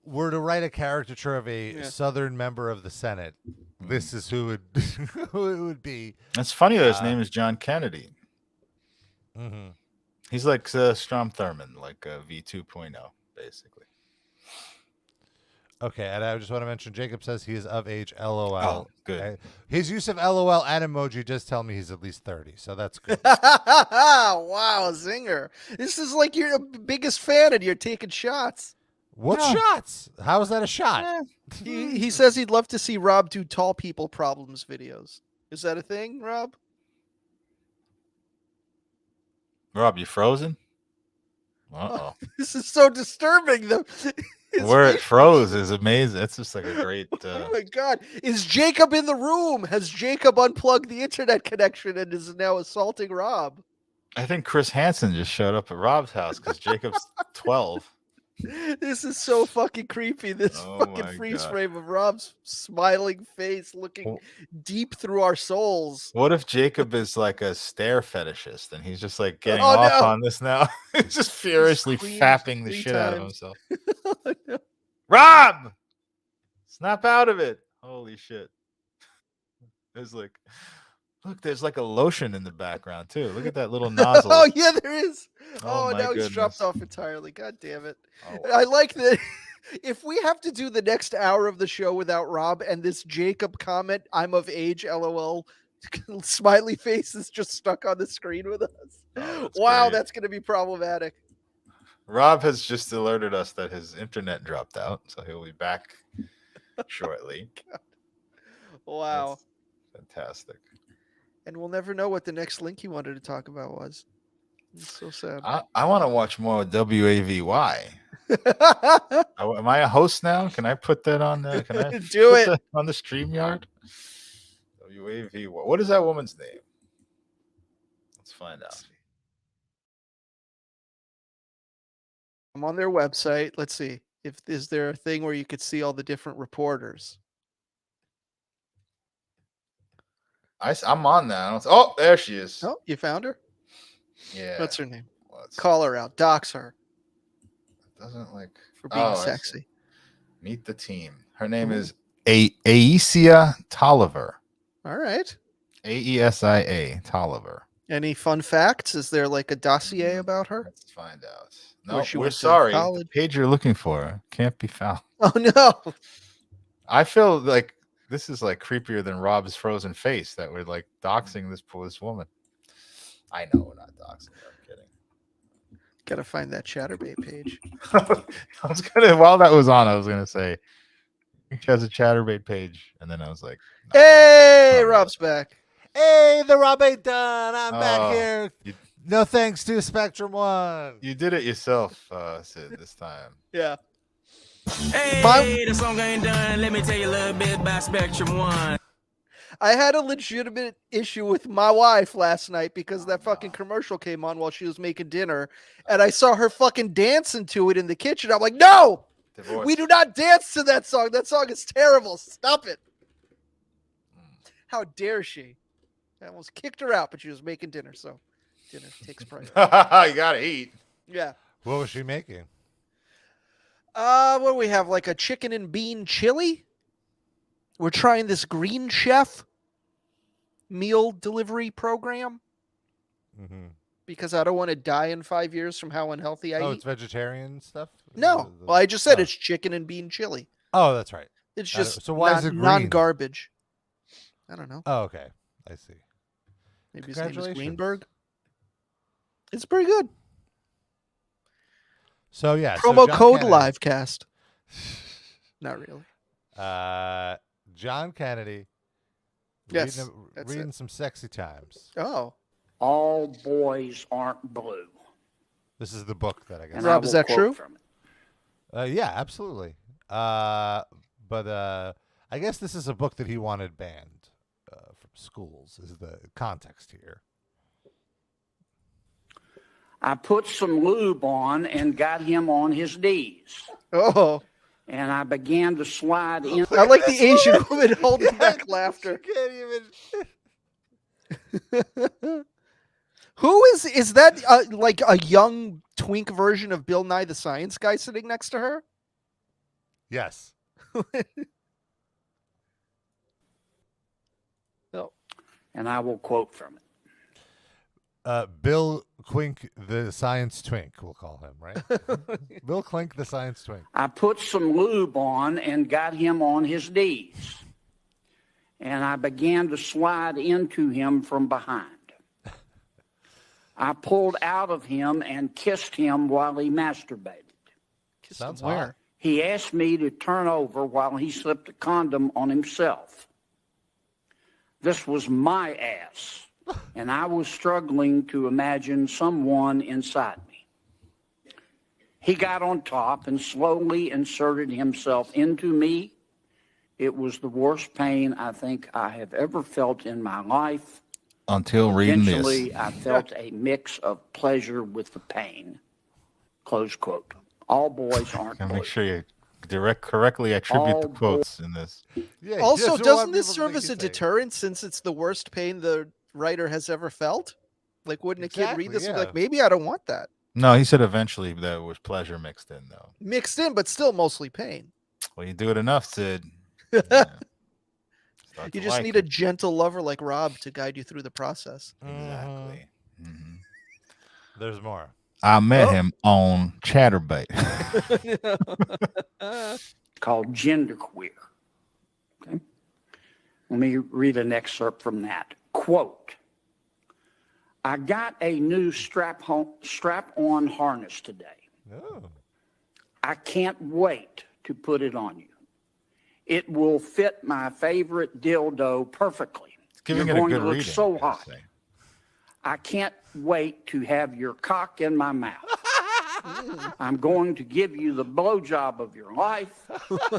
were to write a caricature of a Southern member of the Senate, this is who who it would be. It's funny that his name is John Kennedy. Mm-hmm. He's like Strom Thurmond, like a V2.0, basically. Okay, and I just want to mention, Jacob says he is of age, LOL. Oh, good. Okay. His use of LOL and emoji does tell me he's at least 30, so that's good. Wow, zinger. This is like your biggest fan and you're taking shots. What shots? How is that a shot? He says he'd love to see Rob do tall people problems videos. Is that a thing, Rob? Rob, you frozen? Uh-oh. This is so disturbing. Where it froze is amazing. It's just like a great... Oh my God. Is Jacob in the room? Has Jacob unplugged the internet connection and is now assaulting Rob? I think Chris Hansen just showed up at Rob's house because Jacob's 12. This is so fucking creepy. This fucking freeze frame of Rob's smiling face looking deep through our souls. What if Jacob is like a stare fetishist and he's just like getting off on this now? He's just furiously fapping the shit out of himself. No. Rob! Snap out of it. Holy shit. There's like, look, there's like a lotion in the background too. Look at that little nozzle. Oh, yeah, there is. Oh, now goodness. he's dropped off entirely. God damn it. I like that. If we have to do the next hour of the show without Rob and this Jacob comment, I'm of age, LOL, smiley face is just stuck on the screen with us. Wow, great. that's going to be problematic. Rob has just alerted us that his internet dropped out, so he'll be back shortly. Wow. That's fantastic. And we'll never know what the next link he wanted to talk about was. It's so sad. I want to watch more WAVY. Am I a host now? Can I put that on? Can I do it on the StreamYard? WAVY. What is that woman's name? Let's find out. I'm on their website. Let's see. Is there a thing where you could see all the different reporters? I'm on now. Oh, there she is. Oh, you found her? Yeah. What's her name? Call her out. Dox her. Doesn't like for being sexy. Meet the team. Her name is Aesia Tolliver. All right. Aesia Tolliver. Any fun facts? Is there like a dossier about her? Let's find out. No, we're sorry. The page you're looking for can't be found. Oh no. I feel like this is like creepier than Rob's frozen face that we're like doxing this woman. I know we're not doxing her. I'm kidding. Gotta find that Chaturbate page. I was gonna while that was on, I was gonna say she has a Chaturbate page, and then I was like, no, hey, Rob's back. Hey, the Rob ain't done. I'm back here. No thanks to Spectrum One. You did it yourself, Sid, this time. Yeah. Hey, the song ain't done. Let me tell you a little bit about Spectrum One. I had a legitimate issue with my wife last night because that fucking commercial came on while she was making dinner, and I saw her fucking dancing to it in the kitchen. I'm like, no, we do not dance to that song. That song is terrible. Stop it. How dare she? I almost kicked her out, but she was making dinner, so dinner takes priority. You gotta eat. Yeah. What was she making? What do we have? Like a chicken and bean chili? We're trying this Green Chef meal delivery program because I don't want to die in 5 years from how unhealthy I eat. Oh, it's vegetarian stuff? No. Well, I just said it's chicken and bean chili. Oh, that's right. It's just so why is it green? Non-garbage. I don't know. Oh, okay. I see. Maybe his name is Greenberg. It's pretty good. So yeah, promo code Kennedy. Livecast. Not really. John Kennedy. Yes, reading some sexy times. Oh. All boys aren't blue. This is the book that I got. Rob, is that true? Yeah, absolutely. But I guess this is a book that he wanted banned from schools. Is the context here? I put some lube on and got him on his knees. Oh. And I began to slide in. I like the Asian woman holding back laughter. Who is that? Like a young twink version of Bill Nye the Science Guy sitting next to her? Yes. No. And I will quote from it. Bill Quink, the science twink, we'll call him, right? Bill Clink, the science twink. I put some lube on and got him on his knees. And I began to slide into him from behind. I pulled out of him and kissed him while he masturbated. Sounds where? hot. He asked me to turn over while he slipped a condom on himself. This was my ass, and I was struggling to imagine someone inside me. He got on top and slowly inserted himself into me. It was the worst pain I think I have ever felt in my life. Until reading this. Eventually, I felt a mix of pleasure with the pain. Close quote. All boys aren't Gotta blue. make sure you correctly attribute All the quotes in this. Yeah, Also, just doesn't want this people to serve think as a he's saying- deterrent since it's the worst pain the writer has ever felt? Like, wouldn't a kid read Exactly, this and be yeah. like, maybe I don't want that? No, he said eventually there was pleasure mixed in, though. Mixed in, but still mostly pain. Well, you do it enough, Sid. You just need a gentle lover like Rob to guide you through the process. Exactly. There's more. I met him on Chaturbate. Called genderqueer. Okay. Let me read an excerpt from that. Quote, I got a new strap-on harness today. Oh. I can't wait to put it on you. It will fit my favorite dildo perfectly. Giving You're it a going good to look reading, so I gotta hot. say. I can't wait to have your cock in my mouth. I'm going to give you the blowjob of your life.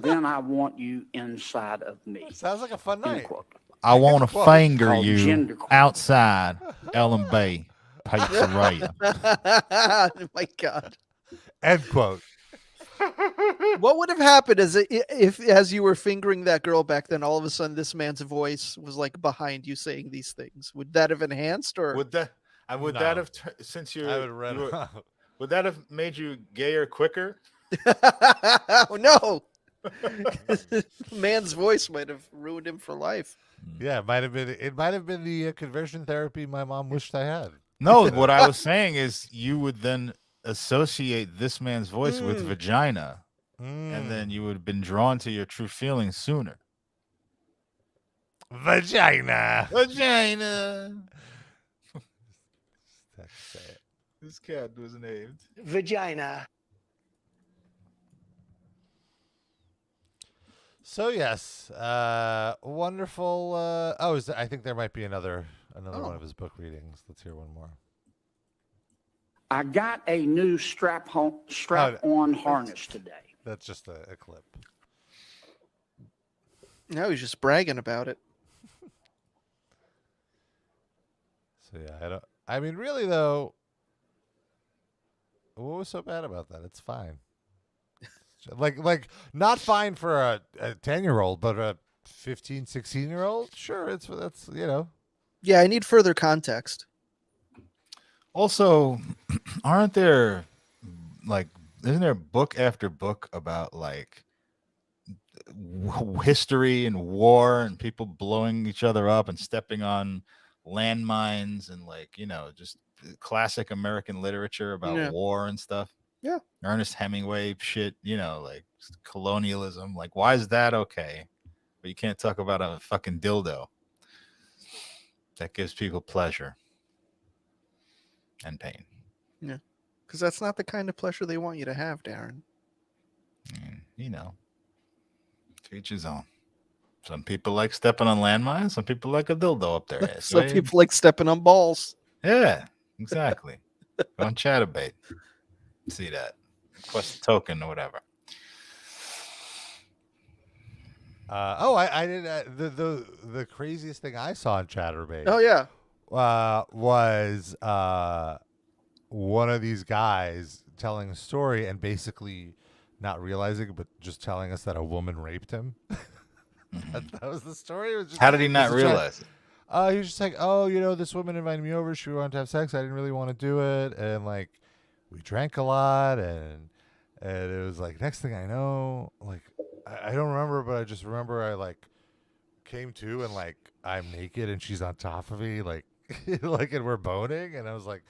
Then I want you inside of me. Sounds like a fun End night. quote. I want to Quote. finger Called you genderqueer. outside Ellen Bay Pizzeria. Oh my God. End quote. What would have happened if, as you were fingering that girl back then, all of a sudden this man's voice was like behind you saying these things? Would that have enhanced or? Would that No. have since you're I would run off. would that have made you gayer quicker? Oh, no. Man's voice might have ruined him for life. Yeah, it might have been the conversion therapy my mom wished I had. No, what I was saying is you would then associate this man's voice with vagina, and then you would have been drawn to your true feelings sooner. Vagina. Vagina. This cat was named Vagina. So yes, wonderful. I think there might be another one of his book readings. Let's hear one more. I got a new strap-on harness today. That's just a clip. No, he's just bragging about it. So yeah, I mean, really though, what was so bad about that? It's fine. like not fine for a 10-year-old, but a 15, 16-year-old. Sure, that's Yeah, I need further context. Also, isn't there book after book about like history and war and people blowing each other up and stepping on landmines and just classic American literature about war and stuff? Yeah. Ernest Hemingway shit, like colonialism. Like, why is that okay? But you can't talk about a fucking dildo that gives people pleasure and pain. Yeah. Because that's not the kind of pleasure they want you to have, Darren. To each his own. Some people like stepping on landmines. Some people like a dildo up their ass. Some people like stepping on balls. Yeah, exactly. Go on Chaturbate. See that. Request a token or whatever. I did the craziest thing I saw on Chaturbate. Oh yeah. Was one of these guys telling a story and basically not realizing, but just telling us that a woman raped him. That was the story. It was just, How did he not realize it? He was just like, this woman invited me over. She wanted to have sex. I didn't really want to do it, and like we drank a lot, and And it was like, next thing I know, like, I don't remember, but I just remember I like came to and like I'm naked and she's on top of me, like, like, and we're boning, and I was like,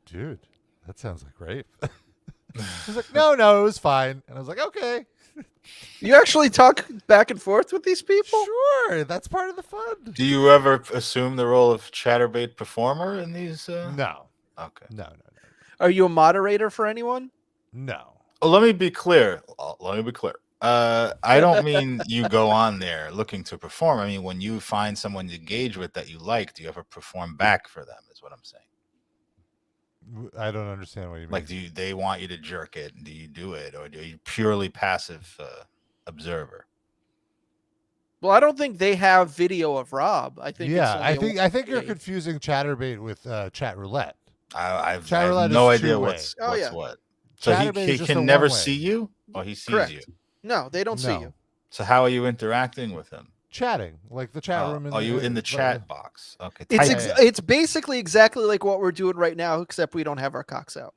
dude, that sounds like rape. I was like, no, it was fine, and I was like, okay. You actually talk back and forth with these people? Sure, that's part of the fun. Do you ever assume the role of Chaturbate performer in these? No. Okay. No. Are you a moderator for anyone? No. Oh, let me be clear. I don't mean you go on there looking to perform. I mean, when you find someone to engage with that you like, do you ever perform back for them? Is what I'm saying. I don't understand what you mean. Like, they want you to jerk it? Do you do it, or do you purely passive observer? Well, I don't think they have video of Rob. I think. Yeah, I think you're confusing Chaturbate with chat roulette. I have no idea what's what. So he can never see you, or he sees Correct. you. No, they don't see you. So how are you interacting with him? Chatting, like the chat room. Are you in the chat box? Okay. It's basically exactly like what we're doing right now, except we don't have our cocks out.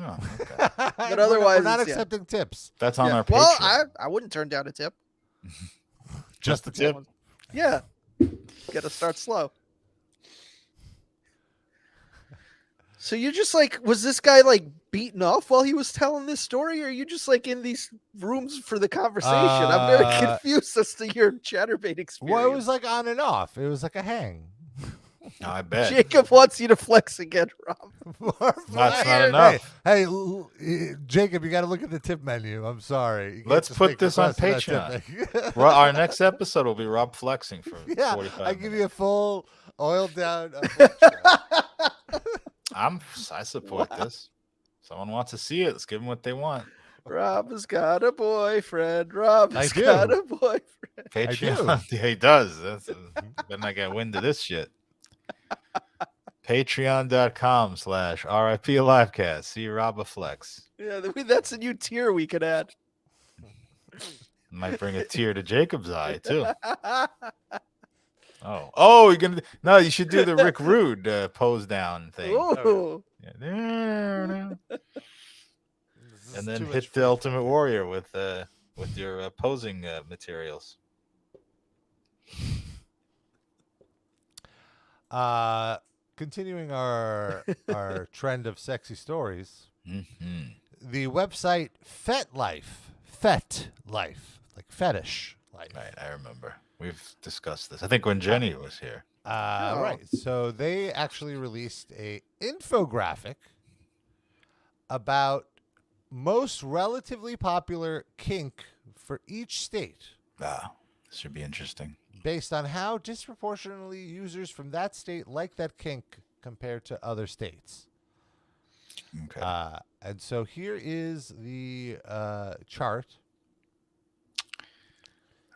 Oh, okay. But otherwise, we're not accepting tips. That's on our Patreon. Well, I wouldn't turn down a tip. Just a tip. Yeah. Got to start slow. So you're just like, was this guy like beaten off while he was telling this story, or are you just like in these rooms for the conversation? I'm very confused as to your Chaturbate experience. Well, it was like on and off. It was like a hang. I bet. Jacob wants you to flex again, Rob. That's not enough. Hey, Jacob, you got to look at the tip menu. I'm sorry. Let's put this on Patreon. Our next episode will be Rob flexing for 45 minutes. I give you a full oiled down. I support this. Someone wants to see it. Let's give them what they want. Rob has got a boyfriend. Rob has got a boyfriend. Patreon. Yeah, he does. Better not get wind of this shit. Patreon.com/RIP Livecast. See Rob flex. Yeah, that's a new tier we could add. Might bring a tear to Jacob's eye too. Oh, you're gonna no. You should do the Rick Rude pose down thing. Ooh. Yeah. And then hit the Ultimate Warrior with your posing materials. Continuing our trend of sexy stories, Mm-hmm. the website FetLife, like fetish life. Right, I remember. We've discussed this. I think when Jenny was here. Right. So they actually released a infographic about most relatively popular kink for each state. This should be interesting. Based on how disproportionately users from that state like that kink compared to other states. Okay. And so here is the chart.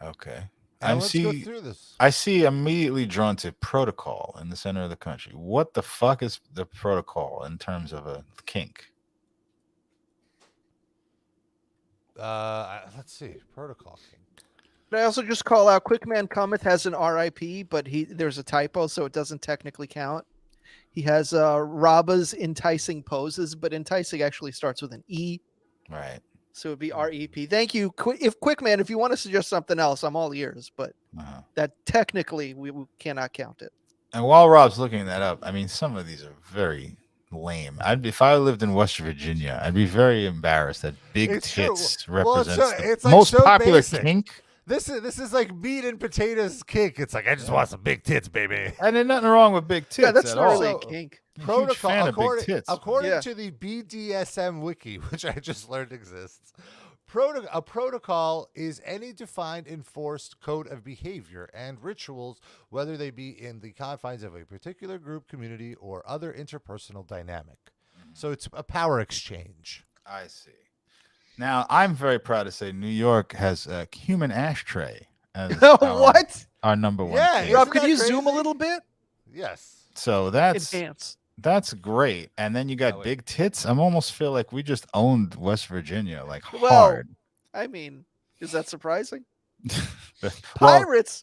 Okay. Let's go through this. I see immediately drawn to protocol in the center of the country. What the fuck is the protocol in terms of a kink? Let's see. Protocol kink. But I also just call out Quickman Cometh has an RIP, but there's a typo, so it doesn't technically count. He has Raba's enticing poses, but enticing actually starts with an E. Right. So it would be REP. Thank you. Quickman, if you want to suggest something else, I'm all ears, but that technically we cannot count it. And while Rob's looking that up, I mean, some of these are very lame. If I lived in West Virginia, I'd be very embarrassed that big tits represents the like most so popular basic. kink. This is like meat and potatoes kink. It's like I just want some big tits, baby. And there's nothing wrong with big tits. Yeah, that's at not all. really a kink. Protocol according Yeah. to the BDSM wiki, which I just learned exists. A protocol is any defined, enforced code of behavior and rituals, whether they be in the confines of a particular group, community, or other interpersonal dynamic. So it's a power exchange. I see. Now, I'm very proud to say New York has a human ashtray as What? our number one. Yeah, kink. Rob, could you zoom a little bit? Yes. So that's Enhance. That's great. And then you got big tits. I almost feel like we just owned West Virginia like Well, hard. I mean, is that surprising? Well, Pirates?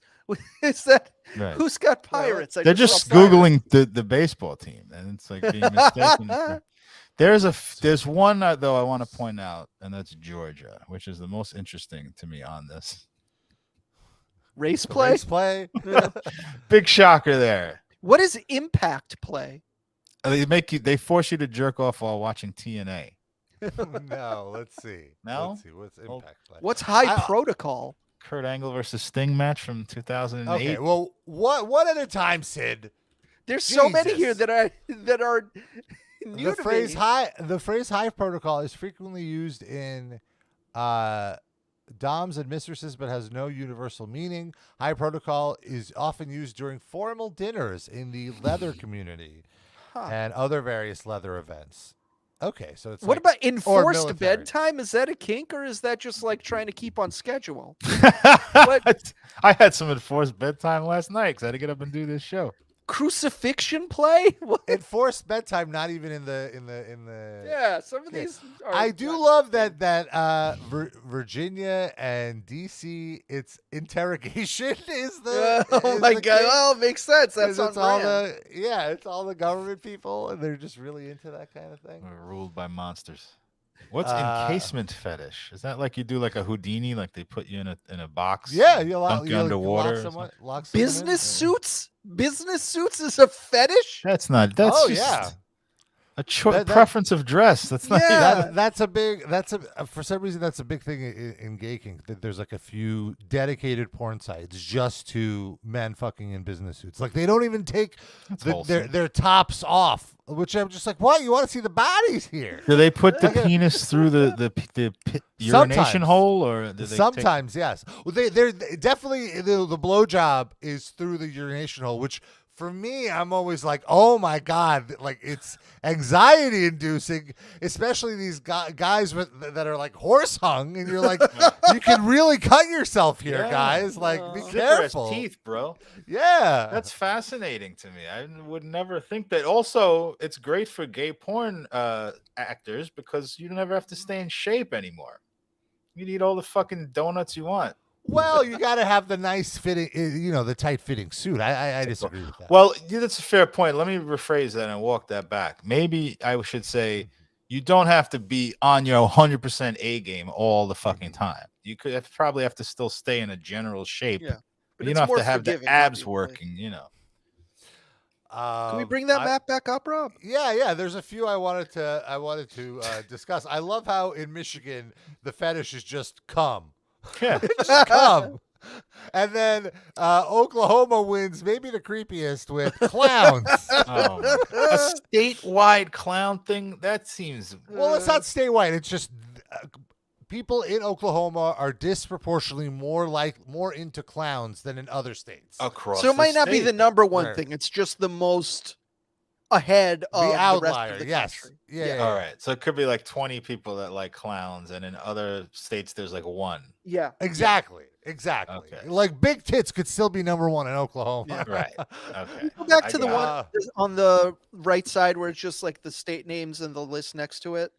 Is that right. who's got pirates? They're just Googling the baseball team, and it's like being mistaken. There's one though I want to point out, and that's Georgia, which is the most interesting to me on this. Race play? Race play. Big shocker there. What is impact play? They force you to jerk off while watching TNA. No, let's see. No? Let's see. What's impact play? What's high protocol? Kurt Angle versus Sting match from 2008. Okay, well, one at a time, Sid. There's so many here that are new the to phrase me. high protocol is frequently used in doms and mistresses, but has no universal meaning. High protocol is often used during formal dinners in the leather community and other various leather events. Okay, so it's what like, about or enforced military. bedtime? Is that a kink, or is that just like trying to keep on schedule? I had some enforced bedtime last night because I had to get up and do this show. Crucifixion play? What? Enforced bedtime, not even in the. Yeah, some of these. Are I do love that Virginia and DC. Its interrogation is the. Oh my god! Oh, it makes sense. That's on it's all brand. it's all the government people, and they're just really into that kind of thing. We're ruled by monsters. What's encasement fetish? Is that like you do like a Houdini, like they put you in a box? Yeah, you dunk you underwater. Lock Business suits. Business suits is a fetish. That's not. That's Oh, just yeah. a preference of dress. That's not. Yeah. That's a big. For some reason that's a big thing in gay kink. That there's like a few dedicated porn sites just to men fucking in business suits. Like they don't even take their tops off. Which I'm just like, what? You want to see the bodies here? Do they put the penis through the urination Sometimes. hole, or do they Sometimes, yes. Well, they're definitely the blowjob is through the urination hole, which for me, I'm always like, oh my god, like it's anxiety inducing, especially these guys that are like horse hung, and you're like, you can really cut yourself here, guys. Like, be careful. Teeth, bro. Yeah, that's fascinating to me. I would never think that. Also, it's great for gay porn actors because you never have to stay in shape anymore. You can eat all the fucking donuts you want. Well, you got to have the nice fitting, the tight fitting suit. I disagree with that. Well, yeah, that's a fair point. Let me rephrase that and walk that back. Maybe I should say you don't have to be on your 100% A game all the fucking time. You could probably have to still stay in a general shape. Yeah, but you don't have to have the abs working, Can we bring that map back up, Rob? Yeah. There's a few I wanted to discuss. I love how in Michigan the fetish is just cum. Yeah, just come. And then Oklahoma wins, maybe the creepiest with clowns. A statewide clown thing? That seems. Well, it's not statewide. It's just people in Oklahoma are disproportionately more into clowns than in other states. Across so it might not be the number one Right. thing. It's just the most ahead of The outlier. the rest of the Yes. country. Yeah. All right. So it could be like 20 people that like clowns, and in other states there's like one. Yeah. Exactly. Okay. Like big tits could still be number one in Oklahoma. Yeah. Right. Okay. Go back to the one on the right side where it's just like the state names and the list next to it.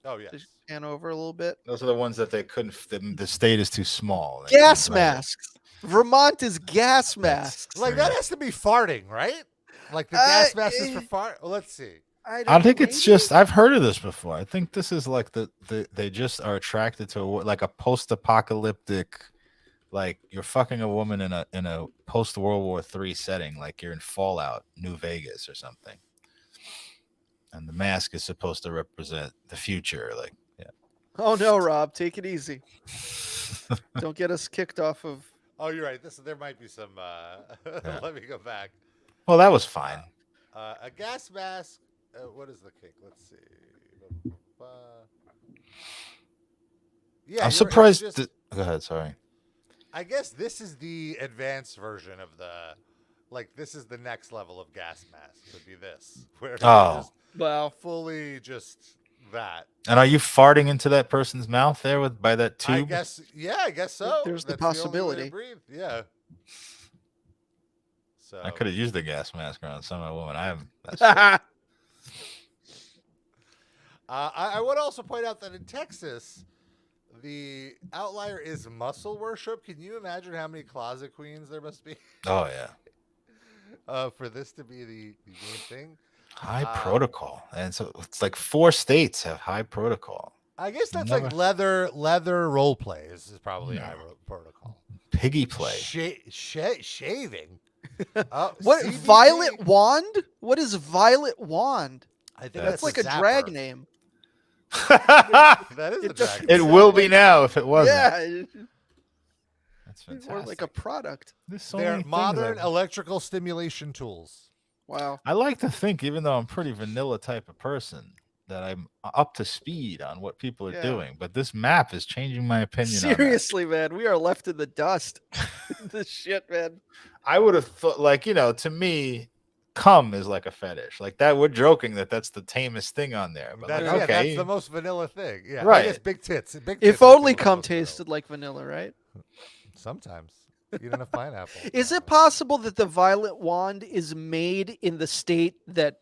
Oh yeah. Just pan over a little bit. Those are the ones that they couldn't. The state is too small. They Gas couldn't write it. masks. Vermont is gas masks. Like that has to be farting, right? Like the gas mask is for fart. Well, let's see. I think it's just I've heard of this before. I think this is like they just are attracted to like a post-apocalyptic, like you're fucking a woman in a post-World War III setting, like you're in Fallout, New Vegas or something. And the mask is supposed to represent the future, like yeah. Oh no, Rob, take it easy. Don't get us kicked off of. Oh, you're right. There might be some. Let me go back. Well, that was fine. A gas mask. What is the kink? Let's see. Yeah, I'm surprised. Go ahead. Sorry. I guess this is the advanced version of the. Like this is the next level of gas mask. Would be this. Where fully just that. And are you farting into that person's mouth there by that tube? I guess so. There's the That's only way to possibility. breathe. Yeah. So I could have used the gas mask around some of the women. I have. I would also point out that in Texas, the outlier is muscle worship. Can you imagine how many closet queens there must be? Oh yeah. For this to be the main thing. High protocol, and so it's like 4 states have high protocol. I guess that's like leather role play is probably high protocol. Piggy play. Shaving. What CBT? Violet Wand? What is Violet Wand? I think that's like a Zapper. drag name. That is a drag It will be now if it wasn't. Yeah. That's fantastic. Or like a product. They're modern electrical stimulation tools. Wow. I like to think, even though I'm pretty vanilla type of person, that I'm up to speed on what people are doing. But this map is changing my opinion. Seriously, man, we are left in the dust. This shit, man. I would have thought, like, to me, cum is like a fetish. Like that, we're joking that that's the tamest thing on there. But okay, that's the most vanilla thing. Yeah, right. I guess big tits. If only cum tasted like vanilla, right? Sometimes. You don't have pineapple. Is it possible that the Violet Wand is made in the state that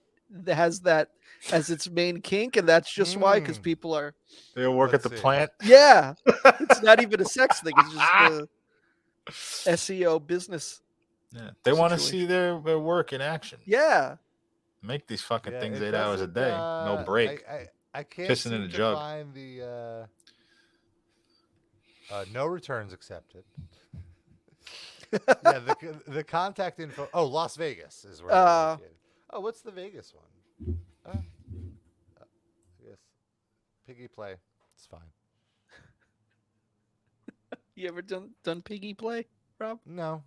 has that as its main kink, and that's just why? Because people are they work at the plant. Yeah, it's not even a sex thing. It's just a SEO business. Yeah, they want to see their work in action. Yeah, make these fucking things 8 hours a day, no break. I can't pissing in a jug. Find the no returns accepted. Yeah, the contact info. Oh, Las Vegas is where. Oh, what's the Vegas one? Yes, piggy play. It's fine. You ever done piggy play, Rob? No.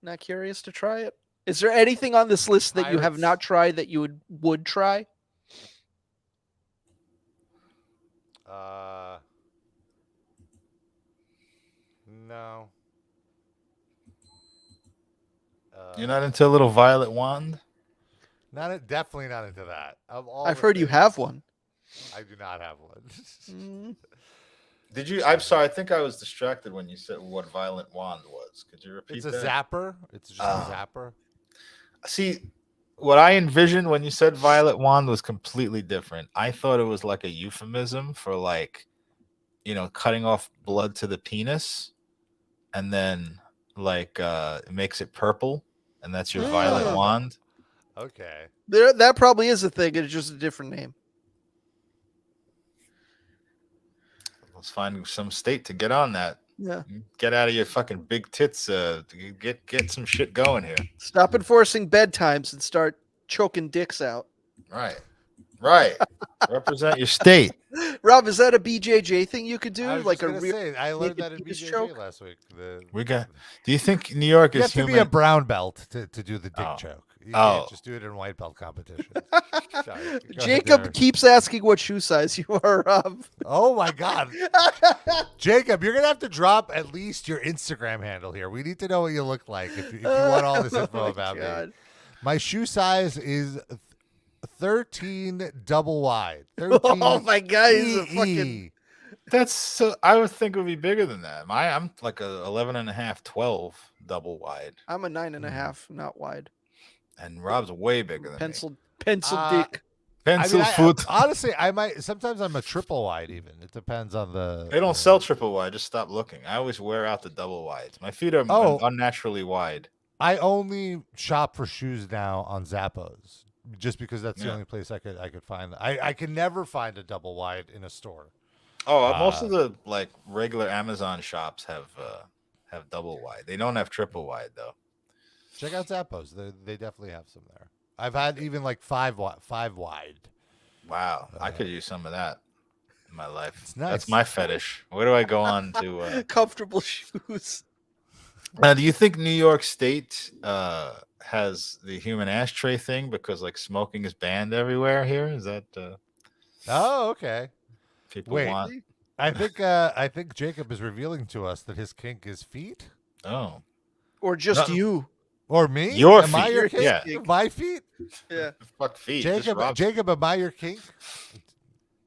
Not curious to try it? Is there anything on this list that you have not tried that you would try? No. You're not into a little Violet Wand? Definitely not into that. I've heard you have one. I do not have one. Did you? I'm sorry. I think I was distracted when you said what Violet Wand was. Could you repeat that? It's a zapper. It's just a zapper. See, what I envisioned when you said Violet Wand was completely different. I thought it was like a euphemism for like, cutting off blood to the penis, and then like it makes it purple, and that's your Violet Wand. Okay. That probably is a thing. It's just a different name. Let's find some state to get on that. Yeah. Get out of your fucking big tits. Get some shit going here. Stop enforcing bedtimes and start choking dicks out. Right. Represent your state. Rob, is that a BJJ thing you could do? Like a real? I learned that in BJJ choke? Last week. Do you think New York is human? You have to be a brown belt to do the dick choke. You can't just do it in white belt competition. Sorry. Jacob keeps asking what shoe size you are, Rob. Oh my God. Jacob, you're going to have to drop at least your Instagram handle here. We need to know what you look like if you want all this info about me. My shoe size is 13 double wide. 13 oh my God. He's a fucking... That's so. I would think it would be bigger than that. I'm like a 11 and a half, 12 double wide. I'm a 9.5, not wide. And Rob's way bigger than pencil me. Dick. Pencil foot. Honestly, sometimes I'm a triple wide even. It depends on the. They don't sell triple wide. Just stop looking. I always wear out the double wides. My feet are unnaturally wide. I only shop for shoes now on Zappos, just because that's the only place I could find. I can never find a double wide in a store. Oh, most of the like regular Amazon shops have double wide. They don't have triple wide though. Check out Zappos. They definitely have some there. I've had even like five wide. Wow, I could use some of that in my life. It's nice. That's my fetish. Where do I go on to comfortable shoes? Do you think New York State has the human ashtray thing because like smoking is banned everywhere here? Is that? Oh, okay. People want. I think Jacob is revealing to us that his kink is feet. Oh. Or just you. Or me? Your am feet. I your kink? Yeah. My feet? Yeah. Fuck feet. Jacob, am I your kink?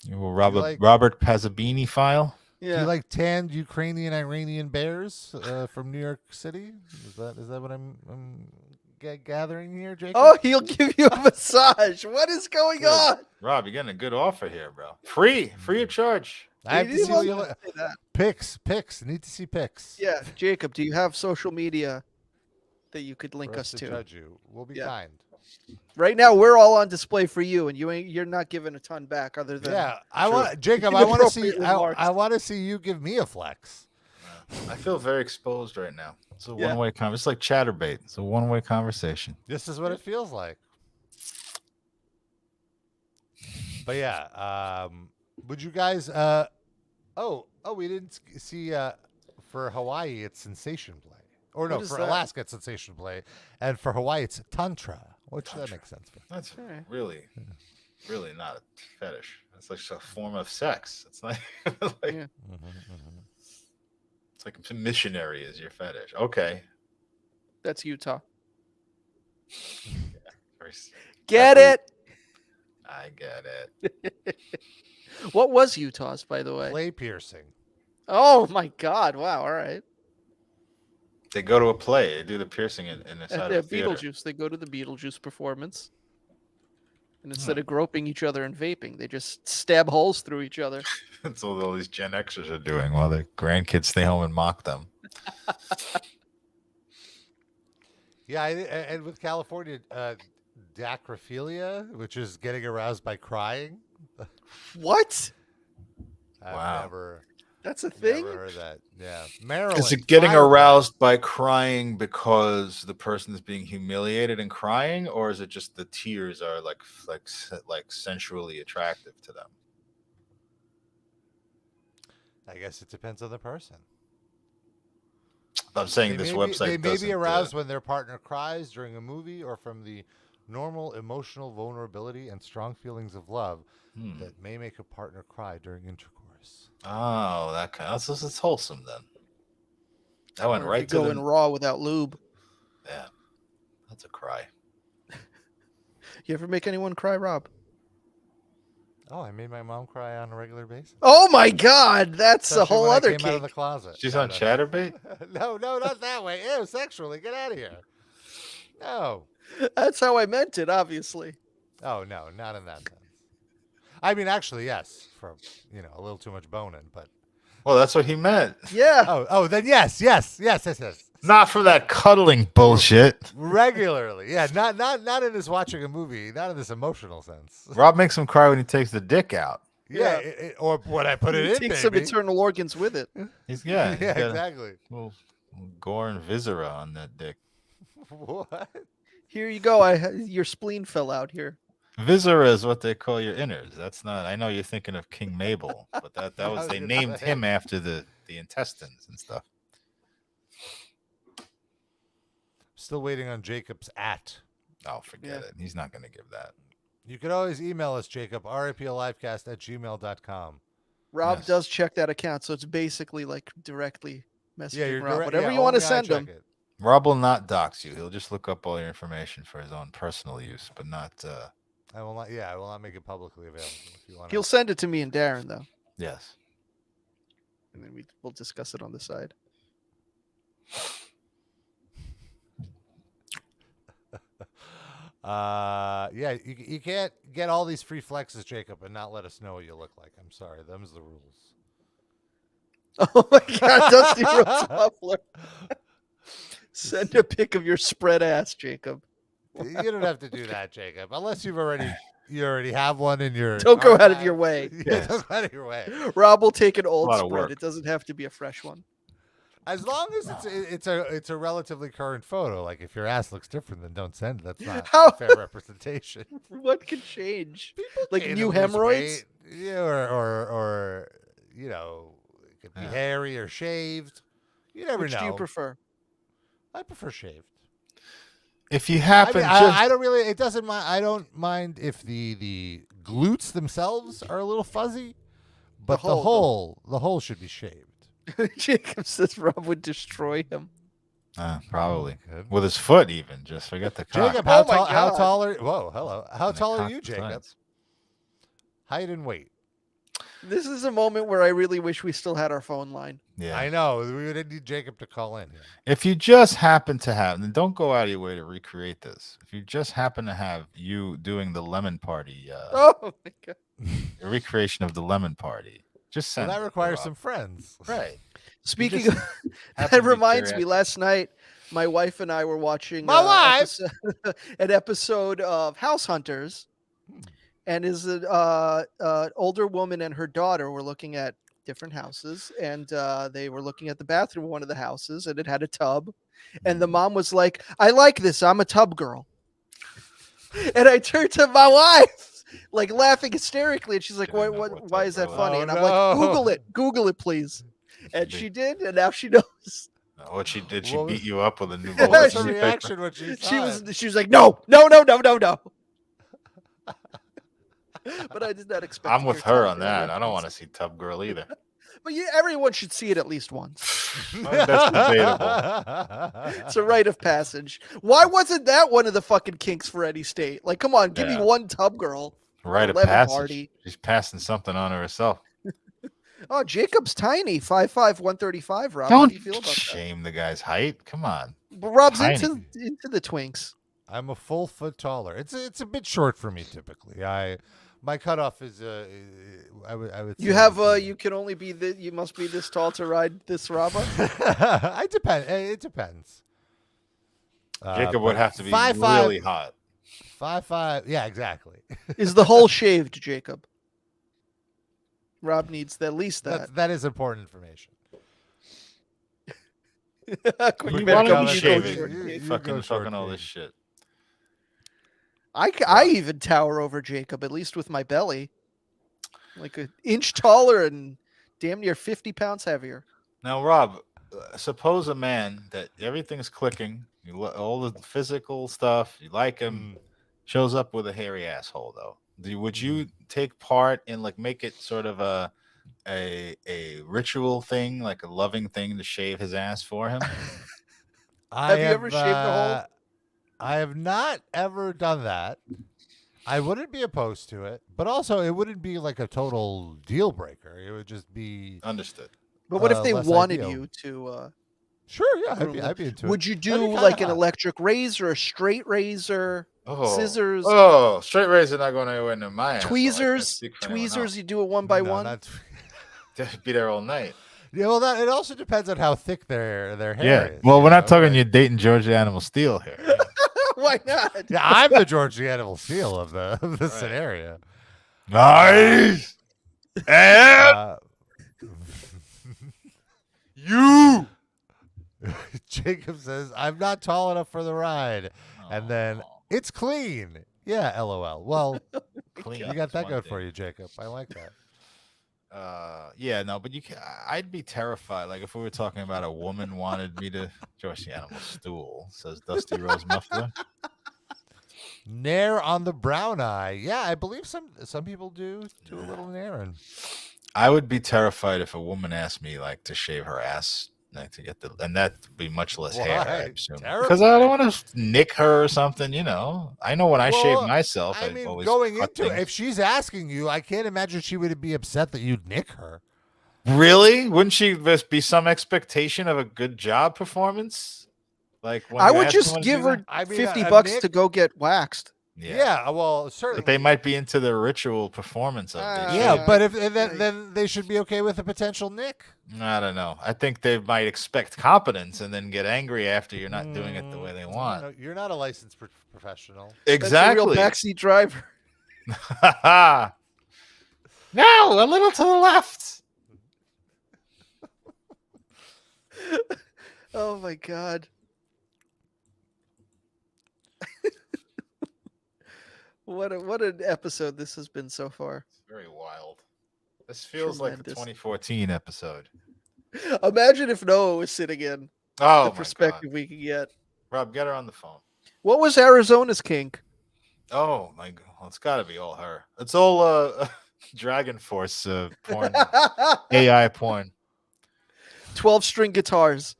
Robert Pazabini file? Yeah. Do you like tanned Ukrainian Iranian bears from New York City? Is that what I'm gathering here, Jacob? Oh, he'll give you a massage. What is going on? Rob, you're getting a good offer here, bro. Free of charge. I have to see what you look. Pics. Need to see pics. Yeah, Jacob, do you have social media that you could link us to? Judge you. We'll be kind. Right now, we're all on display for you, and you're not giving a ton back other than I want Jacob. I want to see. I want to see you give me a flex. I feel very exposed right now. It's a one-way conversation. It's like Chaturbate. It's a one-way conversation. This is what it feels like. But yeah, would you guys? We didn't see. For Hawaii, it's sensation play. Or no, for Alaska, it's sensation play, and for Hawaii, it's tantra. That makes sense. That's really not a fetish. It's like a form of sex. It's not like it's like missionary is your fetish. Okay, that's Utah. Get it? I get it. What was Utah's, by the way? Play piercing. Oh my God! Wow. All right. They go to a play. They do the piercing in the side of the theater. Beetlejuice. They go to the Beetlejuice performance, and instead of groping each other and vaping, they just stab holes through each other. That's what all these Gen Xers are doing while their grandkids stay home and mock them. Yeah, and with California, dacrophilia, which is getting aroused by crying. What? I've never. That's a thing? Never heard that. Yeah. Maryland. Is it getting aroused by crying because the person is being humiliated and crying, or is it just the tears are like sensually attractive to them? I guess it depends on the person. I'm saying this website they may be aroused when their partner cries during a movie, or from the normal emotional vulnerability and strong feelings of love that may make a partner cry during intercourse. Oh, that kind of, it's wholesome then. That went right to going raw without lube. Yeah, that's a cry. You ever make anyone cry, Rob? Oh, I made my mom cry on a regular basis. Oh my God, that's a whole other came out of the cake. closet. She's on Chaturbate? No, not that way. Ew, sexually. Get out of here. No. That's how I meant it, obviously. Oh no, not in that sense. I mean, actually, yes, for a little too much boning, but. Well, that's what he meant. Yeah. Oh, then yes. Not for that cuddling bullshit. Regularly, yeah. Not in this watching a movie. Not in this emotional sense. Rob makes him cry when he takes the dick out. Yeah, or when I put it in. Takes some internal organs with it. He's exactly. Little gore and viscera on that dick. What? Here you go. Your spleen fell out here. Viscera is what they call your innards. That's not. I know you're thinking of King Mabel, but that was they named him after the intestines and stuff. Still waiting on Jacob's @. Oh, forget it. He's not going to give that. You can always email us, Jacob, raplivecast@gmail.com. Rob does check that account, so it's basically like directly messaging Rob. Whatever you want to send him. Rob will not dox you. He'll just look up all your information for his own personal use, but not. I will not. Yeah, I will not make it publicly available. If you want. He'll send it to me and Darren, though. Yes. And then we'll discuss it on the side. Yeah, you can't get all these free flexes, Jacob, and not let us know what you look like. I'm sorry, them's the rules. Oh my God, Dusty Rose Muffler. Send a pic of your spread ass, Jacob. You don't have to do that, Jacob, unless you already have one in your. Don't go out of your way. Yeah, don't go out of your way. Rob will take an old spread. It doesn't have to be a fresh one. As long as it's a relatively current photo. Like if your ass looks different, then don't send it. That's not fair representation. What could change? People like new hemorrhoids? Yeah, or it could be hairy or shaved. You never know. Which do you prefer? I prefer shaved. If you happen, I don't really. It doesn't mind. I don't mind if the glutes themselves are a little fuzzy, but the whole should be shaved. Jacob says Rob would destroy him. Probably with his foot, even. Just forget the cock. Jacob, how tall are? Whoa, hello. How tall are you, Jacob? Height and weight. This is a moment where I really wish we still had our phone line. Yeah, I know. We would need Jacob to call in. If you just happen to have, and don't go out of your way to recreate this. If you just happen to have you doing the lemon party, oh my God, a recreation of the lemon party, just send. Well, that requires some friends, right? Speaking of, that reminds me. Last night, my wife and I were watching an episode of House Hunters, and is an older woman and her daughter were looking at different houses, and they were looking at the bathroom of one of the houses, and it had a tub, and the mom was like, "I like this. I'm a tub girl." And I turned to my wife, like laughing hysterically, and she's like, why is that funny?" And I'm like, Google it, please. And she did, and now she knows. What she did? She beat you up with a new. What was her reaction when she She was like, no. But I did not expect. I'm with her on that. I don't want to see Tub Girl either. But everyone should see it at least once. That's debatable. It's a rite of passage. Why wasn't that one of the fucking kinks for any state? Like, come on, give me one Tub Girl. Rite of passage. Party. She's passing something on herself. Oh, Jacob's tiny, 5'5", 135. Rob, Don't how do you feel about shame the guy's height. Come on. But Rob's into the twinks. I'm a full foot taller. It's a bit short for me typically. My cutoff is I would. You have you can only be you must be this tall to ride this Robba. It depends. Jacob would have to be really hot. 5'5". Yeah, exactly. Is the hole shaved, Jacob? Rob needs at least that. That is important information. You better come shave it. You fucking all this shit. I even tower over Jacob, at least with my belly. Like an inch taller and damn near 50 pounds heavier. Now, Rob, suppose a man that everything's clicking, all the physical stuff, you like him, shows up with a hairy asshole, though. Would you take part in, like, make it sort of a ritual thing, like a loving thing to shave his ass for him? Have you ever shaved a hole? I have not ever done that. I wouldn't be opposed to it, but also it wouldn't be like a total deal breaker. It would just be understood. But what if they wanted you to? Sure, yeah, I'd be into it. Would you do like an electric razor, a straight razor, scissors? Oh, straight razor not going anywhere near my ass. Tweezers, you do it one by one. Just be there all night. Yeah, well, it also depends on how thick their hair is. Well, we're not talking you're dating George the Animal Steel here. Why not? Yeah, I'm the George the Animal Steel of the scenario. Nice. And you. Jacob says, "I'm not tall enough for the ride," and then it's clean. Yeah, LOL. Well, clean. You got that good for you, Jacob. I like that. Yeah, no, but I'd be terrified. Like if we were talking about a woman wanted me to George the Animal Stool, says Dusty Rose Muffler. Nair on the brown eye. Yeah, I believe some people do a little nairing. I would be terrified if a woman asked me like to shave her ass, like to get and that'd be much less hair, I assume. Because I don't want to nick her or something, you know. I know when I shave myself, I mean, going into it, if she's asking you, I can't imagine she would be upset that you'd nick her. Really? Wouldn't she be some expectation of a good job performance? Like when I would just give her $50 to go get waxed. Yeah, well, certainly. But they might be into the ritual performance of this. Yeah, but then they should be okay with a potential nick. I don't know. I think they might expect competence and then get angry after you're not doing it the way they want. You're not a licensed professional. Exactly. That's a real backseat driver. No, a little to the left. Oh my God. What an episode this has been so far. It's very wild. This feels like the 2014 episode. Imagine if Noah was sitting in. Oh, the perspective we could get. Rob, get her on the phone. What was Arizona's kink? Oh my God, well, it's got to be all her. It's all Dragon Force porn, AI porn. 12-string guitars.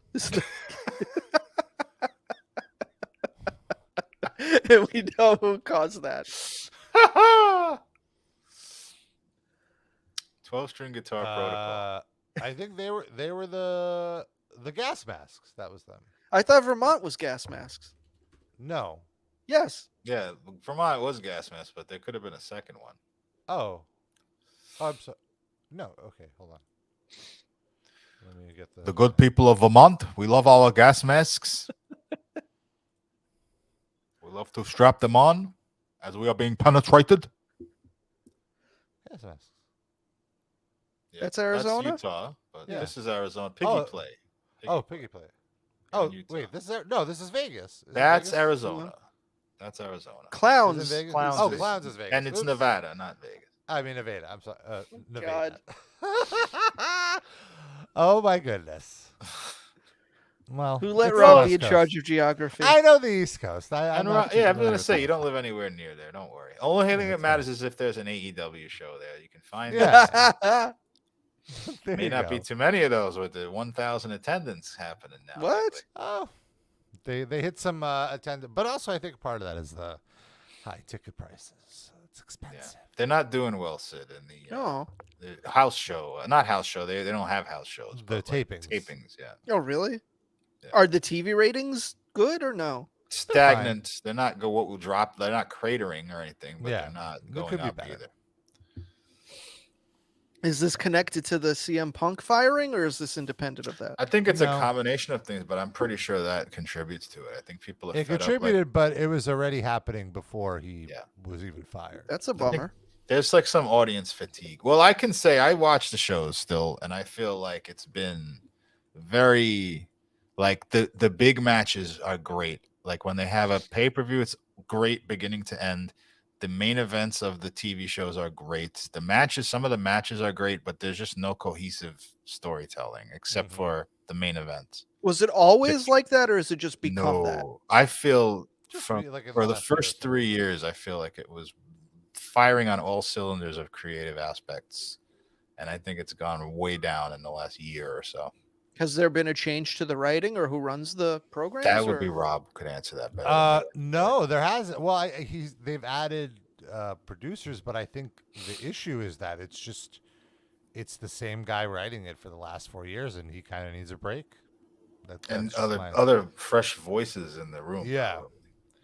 And we know who caused that. 12-string guitar protocol. I think they were the gas masks. That was them. I thought Vermont was gas masks. No. Yes. Yeah, Vermont was gas mask, but there could have been a second one. Oh, I'm sorry. No. Okay, hold on. Let me get the good people of Vermont. We love our gas masks. would love to strap them on as we are being penetrated. Yes, yes. Yeah, That's Arizona? That's Utah, but Yeah. this is Arizona. Piggy play. Piggy play. In Oh, Utah. wait, this is Vegas. Is it That's Vegas? Arizona. That's Arizona. Clowns. Is it Vegas? Clowns Clowns is Vegas. And it's Oops. Nevada, not Vegas. I mean Nevada. I'm sorry. God. Nevada. Oh my goodness. Well, Who let it's the Rob West be in Coast. charge of geography? I know the East Coast. I'm I'm not too going familiar to with say the you don't live anywhere near there. Don't worry. Only thing that matters is if there's an AEW show there. You can find Yeah. There May you not be go. too many of those with the 1,000 attendance happening now. What? Oh, they hit some attendance, but also I think part of that is the high ticket prices. It's expensive. They're not doing well, Sid, in the house show. Not house show. They don't have house shows. The but tapings. Tapings, yeah. Oh, really? Are the TV ratings good or no? Stagnant. They're not drop. They're not cratering or anything, but Yeah. they're not They going could be up better. either. Is this connected to the CM Punk firing, or is this independent of that? I think it's a No. combination of things, but I'm pretty sure that contributes to it. I think people are It fed contributed, but it was already happening before he was even fired. That's a up. Like, bummer. there's like some audience fatigue. Well, I can say I watch the shows still, and I feel like it's been very like the big matches are great. Like when they have a pay-per-view, it's great beginning to end. The main events of the TV shows are great. The matches, some of the matches are great, but there's just no cohesive storytelling except for the main events. Was it always like that, or has it just become that? No, I feel Just from like in for the the last year or first 3 years, I feel like it was firing on all cylinders of creative aspects, and I think it's gone way down in the last year or so. Has there been a change to the writing or who runs the program? That would be Rob could answer that better. No, there hasn't. Well, they've added producers, but I think the issue is that it's the same guy writing it for the last 4 years, and he kind of needs a break. And that's other fresh voices in the room. Yeah, probably.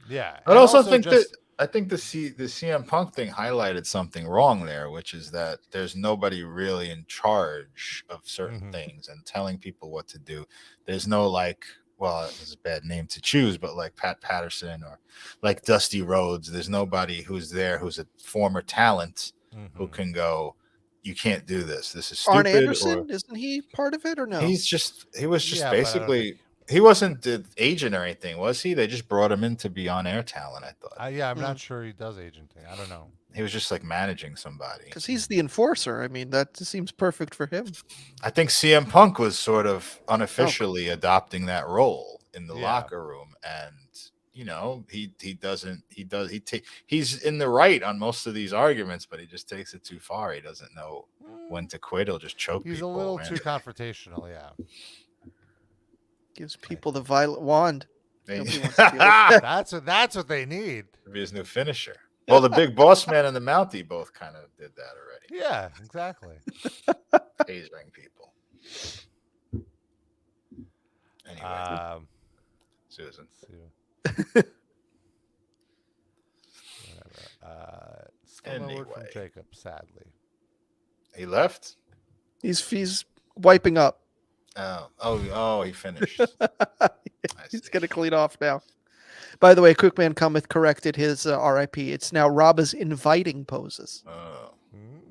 yeah. I And also also think just- that I think the CM Punk thing highlighted something wrong there, which is that there's nobody really in charge of certain things and telling people what to do. There's no it's a bad name to choose, but like Pat Patterson or like Dusty Rhodes, there's nobody who's there who's a former talent who can go, you can't do this. This is stupid. Arn Anderson, isn't he part of it or no? He was just Yeah, but I don't basically he wasn't the agent or anything, was he? They just brought him in to be on air talent, I thought. yeah, I'm not sure he does agenting. I don't know. He was just like managing somebody. Because he's the enforcer. I mean, that seems perfect for him. I think CM Punk was sort of unofficially adopting that role in the locker room, and he's in the right on most of these arguments, but he just takes it too far. He doesn't know when to quit. He'll just choke He's people. a little man. too confrontational. Yeah. Gives people the violet wand. Hey. Nobody wants to deal with That's what they need. Could be his new finisher. Well, the big boss man and the Mountie both kind of did that already. Yeah, exactly. Tasering people. Anyway, Susan. Still no word from Anyway. Jacob, sadly. He left? He's wiping up. Oh, he finished. He's gonna clean off now. By the way, Cookman Cometh corrected his RIP. It's now Rob is inviting poses. Oh,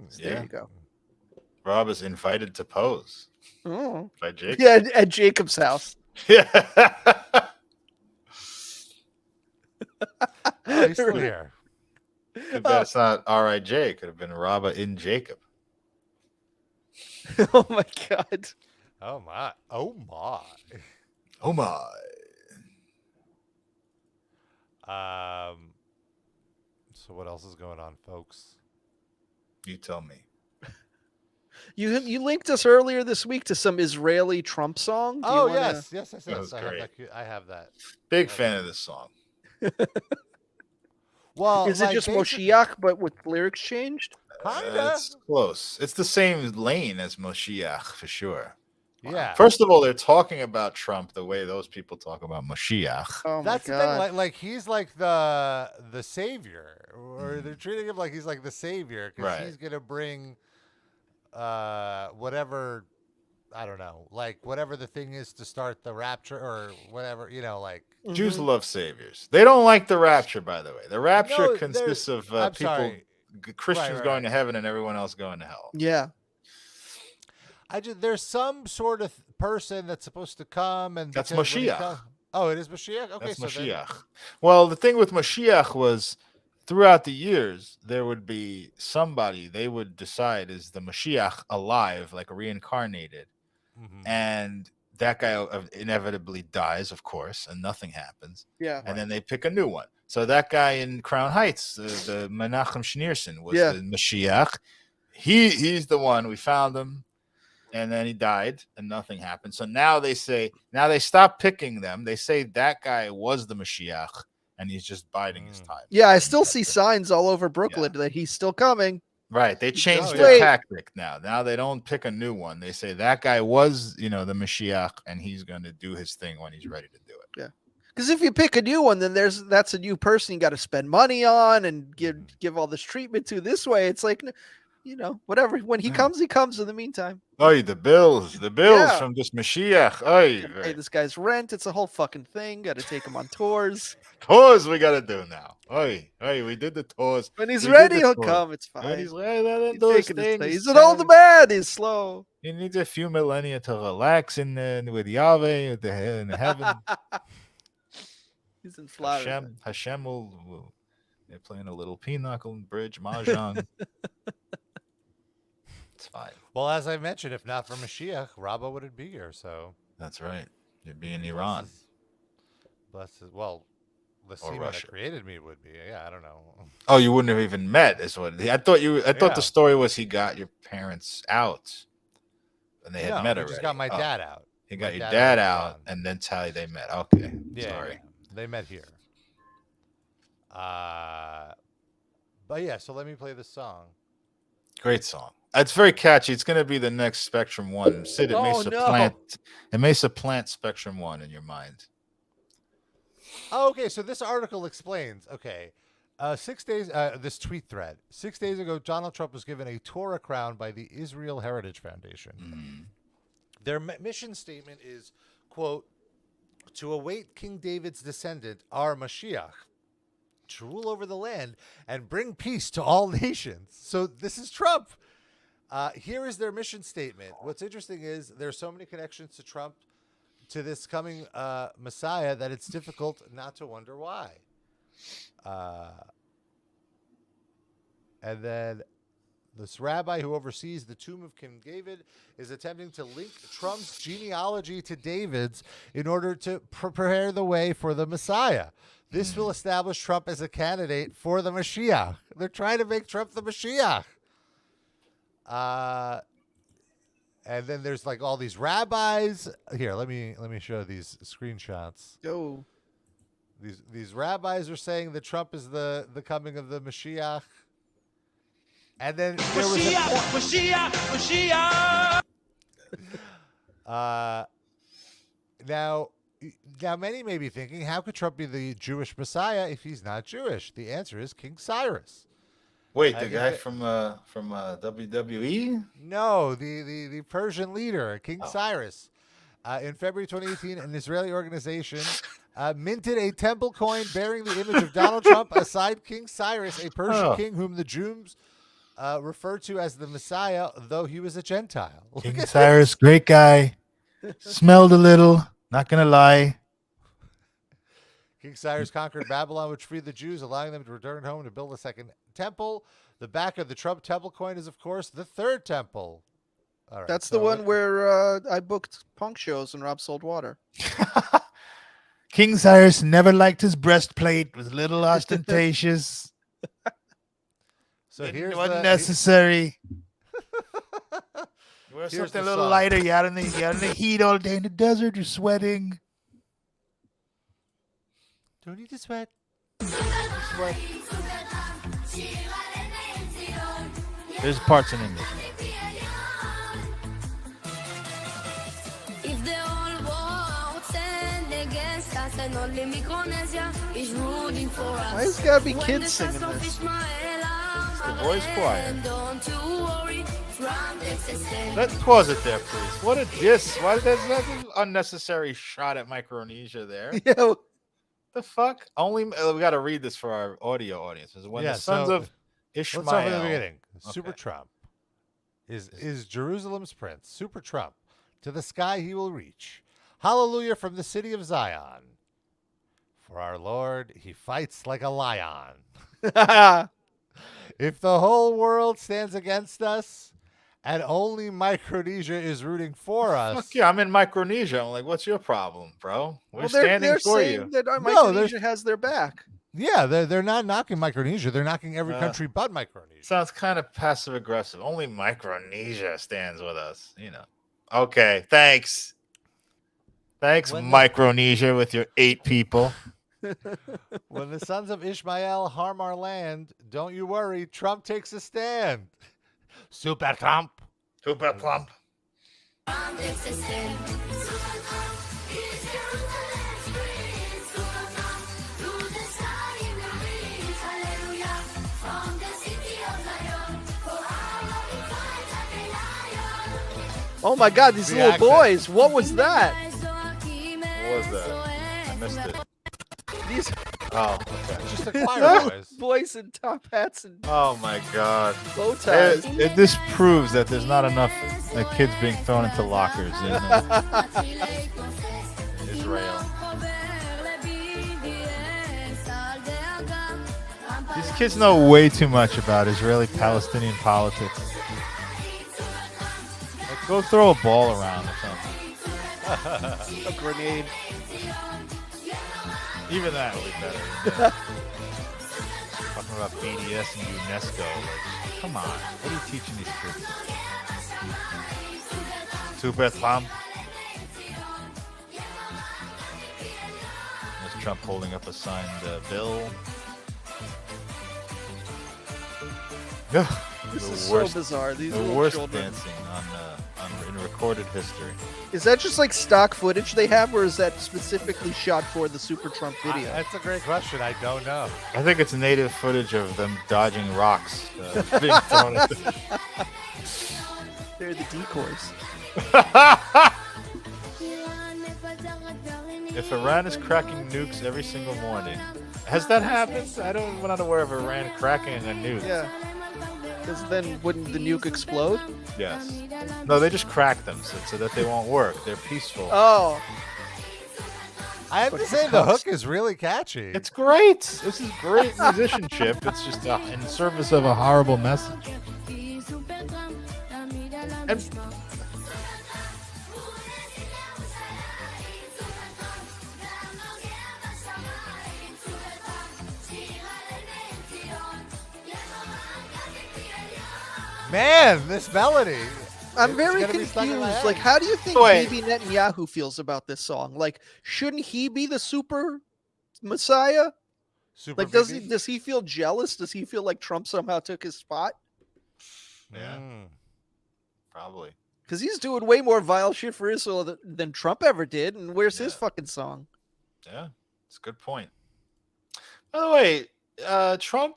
So there you go. Rob is invited to pose Oh. by Jake. Yeah, at Jacob's house. Yeah. Oh, he's still here. Too bad it's not R.I.J. Could have been Robba in Jacob. Oh my god. Oh my. Oh my. Oh my. So what else is going on, folks? You tell me. You linked us earlier this week to some Israeli Trump song. Do you Oh wanna- yes. That was great. I have that. Big fan of this song. Well, Is it just Moshiach but with lyrics changed? Kinda. It's close. It's the same lane as Moshiach for sure. Yeah. First of all, they're talking about Trump the way those people talk about Moshiach. Oh my That's the god. thing. Like he's like the savior, or they're treating him like he's like the savior because Right. he's gonna bring whatever I don't know, like whatever the thing is to start the rapture or whatever, like. Jews love saviors. They don't like the rapture, by the way. The rapture No, consists of I'm people, sorry. Christians Right. going to heaven and everyone else going to hell. Yeah. There's some sort of person that's supposed to come, and That's because when he Mashiach. Oh, it is Mashiach. Okay, That's so Mashiach. Well, the thing with Mashiach was throughout the years, there would be somebody they would decide is the Mashiach alive, like reincarnated. And that guy inevitably dies, of course, and nothing happens. Yeah. And then they pick a new one. So that guy in Crown Heights, the Menachem Schneerson, was the Mashiach. He's the one. We found him. And then he died and nothing happened. So now they stop picking them. They say that guy was the Mashiach and he's just biding his time. Yeah, I still see signs all over Brooklyn that he's still coming. Right. They changed Just their wait. tactic now. Now they don't pick a new one. They say that guy was, the Mashiach and he's going to do his thing when he's ready to do it. Yeah. Because if you pick a new one, then that's a new person you got to spend money on and give all this treatment to. This way, it's like, whatever. When he comes, he comes. In the meantime. Oh, the bills from this Mashiach. Oh, Pay this guy's rent. It's a whole fucking thing. Got to take him on tours. Tours we got to do now. Oi, we did the tours. When he's We did ready, the he'll tours. come. It's When fine. he's ready, He's those taking his things, time. He's an old man. He's slow. He needs a few millennia to relax with Yahweh in heaven. He's in Florida. Hashem will they're playing a little pinochle and bridge mahjong. It's fine. Well, as I mentioned, if not for Mashiach, Rabba wouldn't be here. So that's right. You'd be in Iran. Well, the Or Sema Russia. that created me would be. Yeah, I don't know. Oh, you wouldn't have even met. Is what I thought. I thought the story was he got your parents out, and they had met he already. just got my Oh. dad out. He got My your dad dad was out, gone. and then that's how they met. Okay, Yeah, sorry. they met here. But yeah, so let me play this song. Great song. It's very catchy. It's going to be the next Spectrum One. Sid, it may Oh, no. supplant. It may supplant Spectrum One in your mind. Oh, okay, so this article explains. Okay, 6 days. This tweet thread. 6 days ago, Donald Trump was given a Torah crown by the Israel Heritage Foundation. Their mission statement is, quote, to await King David's descendant, our Mashiach, to rule over the land and bring peace to all nations. So this is Trump. Here is their mission statement. What's interesting is there's so many connections to Trump, to this coming Messiah, that it's difficult not to wonder why. And then this rabbi who oversees the tomb of King David is attempting to link Trump's genealogy to David's in order to prepare the way for the Messiah. This will establish Trump as a candidate for the Mashiach. They're trying to make Trump the Mashiach. And then there's like all these rabbis. Here, let me show these screenshots. Go. These rabbis are saying that Trump is the coming of the Mashiach. And then there was Mashiach. now many may be thinking, how could Trump be the Jewish Messiah if he's not Jewish? The answer is King Cyrus. Wait, the guy from WWE? No, the Persian leader, King Cyrus. In February 2018, an Israeli organization minted a temple coin bearing the image of Donald Trump aside King Cyrus, a Persian king whom the Jews referred to as the Messiah, though he was a Gentile. King Cyrus, great guy. Smelled a little. Not gonna lie. King Cyrus conquered Babylon, which freed the Jews, allowing them to return home to build a second temple. The back of the Trump temple coin is, of course, the third temple. All right, That's the one where I booked punk shows and Rob sold water. King Cyrus never liked his breastplate. Was a little ostentatious. So It here's wasn't the necessary. Wear Here's something a the little song. lighter. You're out in the heat all day in the desert. You're sweating. Don't need to sweat. There's parts in English. If the whole world turned against us and only Micronesia is rooting for us. Why has gotta be When kids the singing stars of this? Ishmael are The boys' choir. and don't you worry, Let's pause it there, please. What a diss. Why that's an unnecessary shot at Micronesia there? Yeah. The fuck? Only we got to read this for our audio audiences. When the sons of Ishmael. Let's start from the beginning. Okay. Super Trump is Jerusalem's prince. Super Trump. To the sky he will reach. Hallelujah from the city of Zion. For our Lord, he fights like a lion. If the whole world stands against us, and only Micronesia is rooting for us. Fuck yeah, I'm in Micronesia. I'm like, what's your problem, bro? We're they're standing for saying you. that Micronesia has their back. Yeah, they're not knocking Micronesia. They're knocking every country but Micronesia. Sounds kind of passive aggressive. Only Micronesia stands with us, you know. Okay, thanks. Thanks, Micronesia, with your 8 people. When the sons of Ishmael harm our land, don't you worry. Trump takes a stand. Super Trump. Super Trump. Oh my God, these little boys! What was that? What was that? I missed it. These okay. Just a choir boys. Boys in top hats and Oh my God. bow ties. This proves that there's not enough kids being thrown into lockers in Israel. These kids know way too much about Israeli-Palestinian politics. Like, go throw a ball around or something. A grenade. Even that would be better. Talking about BDS and UNESCO. Like, come on. What are you teaching these kids? Super Trump. There's Trump holding up a signed bill. This is so bizarre. These the little worst children. dancing in recorded history. Is that just like stock footage they have, or is that specifically shot for the Super Trump video? That's a great question. I don't know. I think it's native footage of them dodging rocks being thrown at them. They're the decoys. If Iran is cracking nukes every single morning, has that happened? I'm not aware of Iran cracking a nuke. Yeah. Because then wouldn't the nuke explode? Yes. No, they just crack them so that they won't work. They're peaceful. Oh. I have to say the hook is really catchy. It's great. This is great musicianship. It's just in service of a horrible message. And man, this melody. I'm very confused. Like, how do you think Bibi Netanyahu feels about this song? Like, shouldn't he be the super messiah? Super like, does he feel jealous? Does he feel like Trump somehow took his spot? Yeah, probably. Because he's doing way more vile shit for Israel than Trump ever did. And where's his fucking song? Yeah, it's a good point. By the way, Trump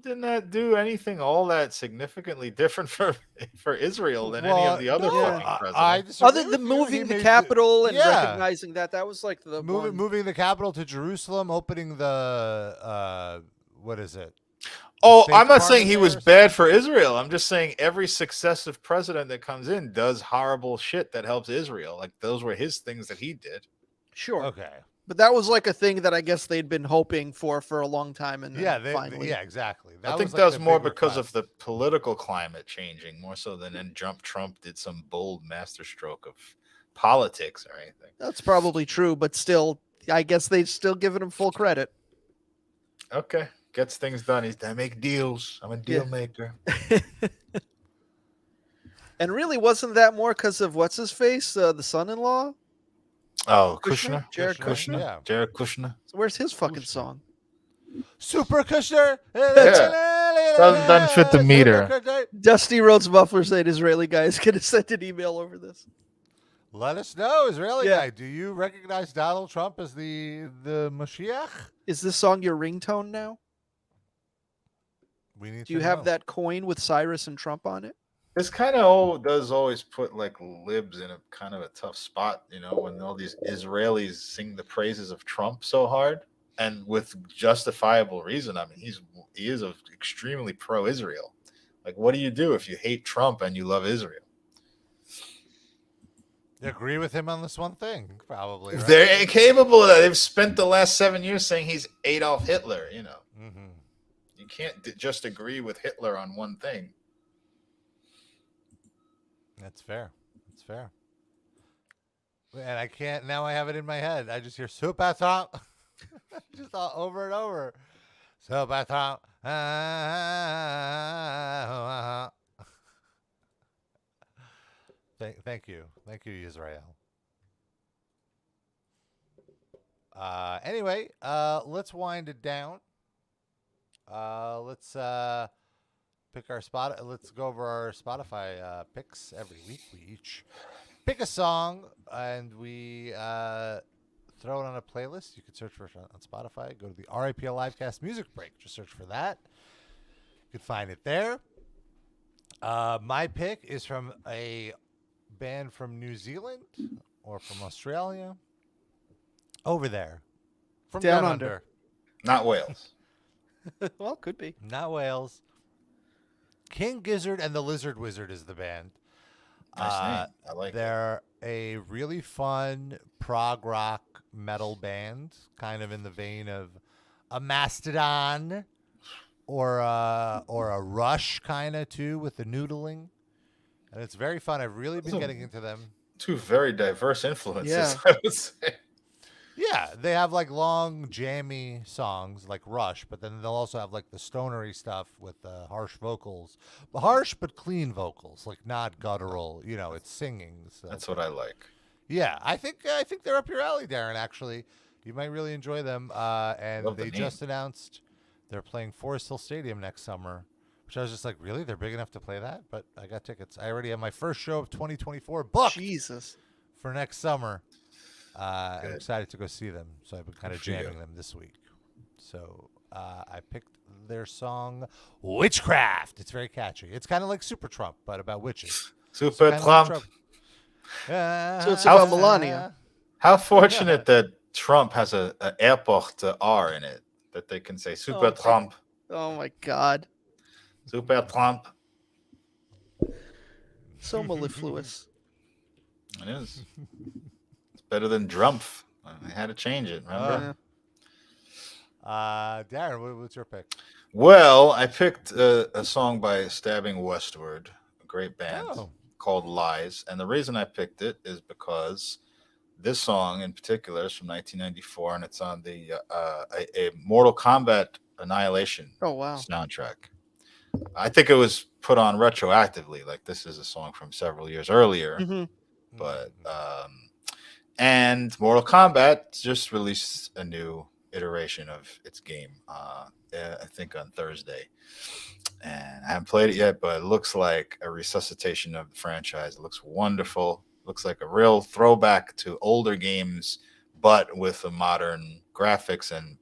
did not do anything all that significantly different for Israel than any of the other fucking presidents. Other than moving the capital and recognizing that was like the moving the capital to Jerusalem, opening the what is it? Oh, I'm not saying he was bad for Israel. I'm just saying every successive president that comes in does horrible shit that helps Israel. Like those were his things that he did. Sure. Okay. But that was like a thing that I guess they'd been hoping for a long time, and finally, exactly. I think that was more because of the political climate changing, more so than Trump did some bold masterstroke of politics or anything. That's probably true, but still, I guess they've still given him full credit. Okay, gets things done. I make deals. I'm a deal maker. And really, wasn't that more because of what's his face, the son-in-law? Oh, Kushner? Jared Kushner. Yeah. Jared Kushner. So where's his fucking song? Super Kushner. Doesn't fit the meter. Dusty Rhodes Muffler said Israeli guys could have sent an email over this. Let us know, Israeli guy. Do you recognize Donald Trump as the mashiach? Is this song your ringtone now? We need. Do you have that coin with Cyrus and Trump on it? This kind of does always put like libs in a kind of a tough spot, when all these Israelis sing the praises of Trump so hard and with justifiable reason. I mean, he is extremely pro-Israel. Like, what do you do if you hate Trump and you love Israel? You agree with him on this one thing, probably. Right? They're incapable of that. They've spent the last 7 years saying he's Adolf Hitler. Mm-hmm. You can't just agree with Hitler on one thing. That's fair. That's fair. And I can't. Now I have it in my head. I just hear super Trump, just all over and over. Super Trump. Thank you, Israel. Anyway, let's wind it down. Let's pick our spot. Let's go over our Spotify picks every week. We each pick a song and we throw it on a playlist. You can search for it on Spotify. Go to the RAPL Livecast Music Break. Just search for that. You can find it there. My pick is from a band from New Zealand or from Australia. Over there. From down under. Not Wales. Well, could be. Not Wales. King Gizzard and the Lizard Wizard is the band. Nice name. I like They're a really fun prog rock metal band, kind of in the vein of a Mastodon or a Rush kind of too, with the noodling. And it's very fun. I've really been getting into them. Two very diverse influences, Yeah. I would say. Yeah, they have like long, jammy songs like Rush, but then they'll also have like the stonery stuff with harsh vocals, harsh but clean vocals, like not guttural. It's singing. So. That's what I like. Yeah, I think they're up your alley, Darren. Actually, you might really enjoy them. And Love the they name. just announced they're playing Forest Hill Stadium next summer, which I was just like, really? They're big enough to play that? But I got tickets. I already have my first show of 2024 booked. Jesus. For next summer. I'm excited to go see them, so I've been kind of jamming them this week. So I picked their song Witchcraft. It's very catchy. It's kind of like Super Trump, but about witches. Super Trump. So it's about Melania. How fortunate that Trump has an airport R in it, that they can say Super Trump. Oh, my God. Super Trump. So mellifluous. It is. Better than Drumpf. I had to change it, remember? Darren, what's your pick? Well, I picked a song by Stabbing Westward, a great band called Lies. And the reason I picked it is because this song in particular is from 1994, and it's on the a Mortal Kombat Annihilation soundtrack. I think it was put on retroactively. Like, this is a song from several years earlier. Mm-hmm. But and Mortal Kombat just released a new iteration of its game, I think on Thursday. And I haven't played it yet, but it looks like a resuscitation of the franchise. It looks wonderful. Looks like a real throwback to older games, but with the modern graphics and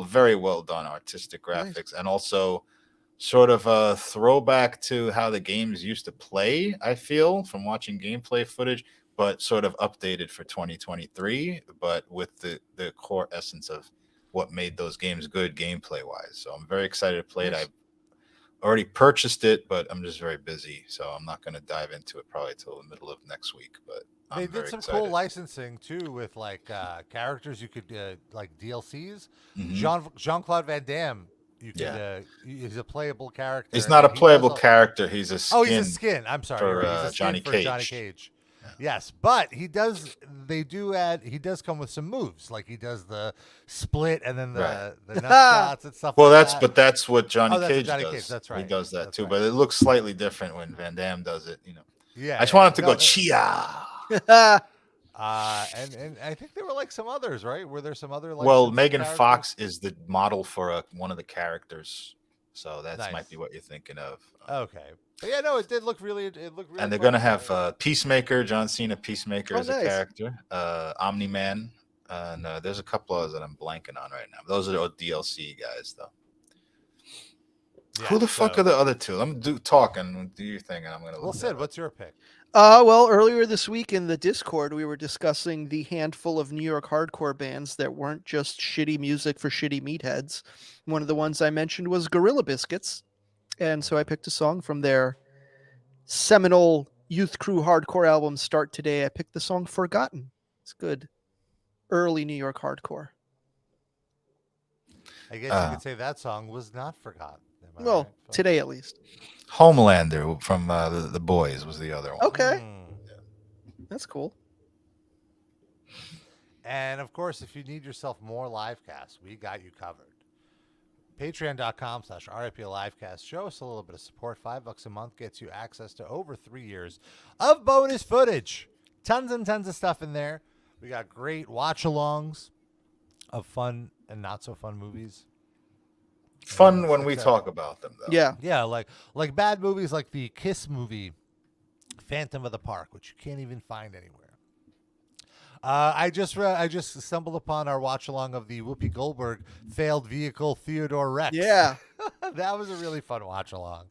very well done artistic graphics. Nice. And also sort of a throwback to how the games used to play, I feel, from watching gameplay footage, but sort of updated for 2023, but with the core essence of what made those games good gameplay wise. So I'm very excited to play it. I've already purchased it, but I'm just very busy, so I'm not going to dive into it probably till the middle of next week. But they did some cool licensing too, with like characters you could like DLCs. Mm-hmm. Jean-Claude Van Damme. You could, he's a playable character. He's not a playable character. He's a skin. Oh, he's a skin. I'm sorry. For, he's a skin for Johnny Cage. Yes, but he does come with some moves, like he does the split and then the nut shots and stuff. Well, like that. But that's what Johnny Cage Johnny does. Cage. That's right. He does that too, but it looks slightly different when Van Damme does it. Yeah. I just want him to go chia. And I think there were like some others, right? Were there some other? Like, well, Megan Fox is the model for one of the characters, so that might be what you're thinking of. Okay, but yeah, no, it did look really. And they're gonna have Peacemaker, John Cena, Peacemaker as a character, Omni Man, and there's a couple others that I'm blanking on right now. Those are the DLC guys, though. Who the fuck are the other two? Let me do your thing, and I'm gonna. Well, Sid, what's your pick? Well, earlier this week in the Discord, we were discussing the handful of New York hardcore bands that weren't just shitty music for shitty meatheads. One of the ones I mentioned was Gorilla Biscuits, and so I picked a song from their seminal Youth Crew hardcore album, Start Today. I picked the song Forgotten. It's good. Early New York hardcore. I guess you could say that song was not forgotten. Well, today at least. Homelander from the Boys was the other one. Okay. That's cool. And of course, if you need yourself more Livecast, we got you covered. Patreon.com/RIPLivecast. Show us a little bit of support. $5 a month gets you access to over 3 years of bonus footage. Tons and tons of stuff in there. We got great watch-alongs of fun and not so fun movies. Fun when we talk about them, though. Yeah, like bad movies like the Kiss movie, Phantom of the Park, which you can't even find anywhere. I just stumbled upon our watch along of the Whoopi Goldberg failed vehicle Theodore Rex. Yeah, that was a really fun watch along.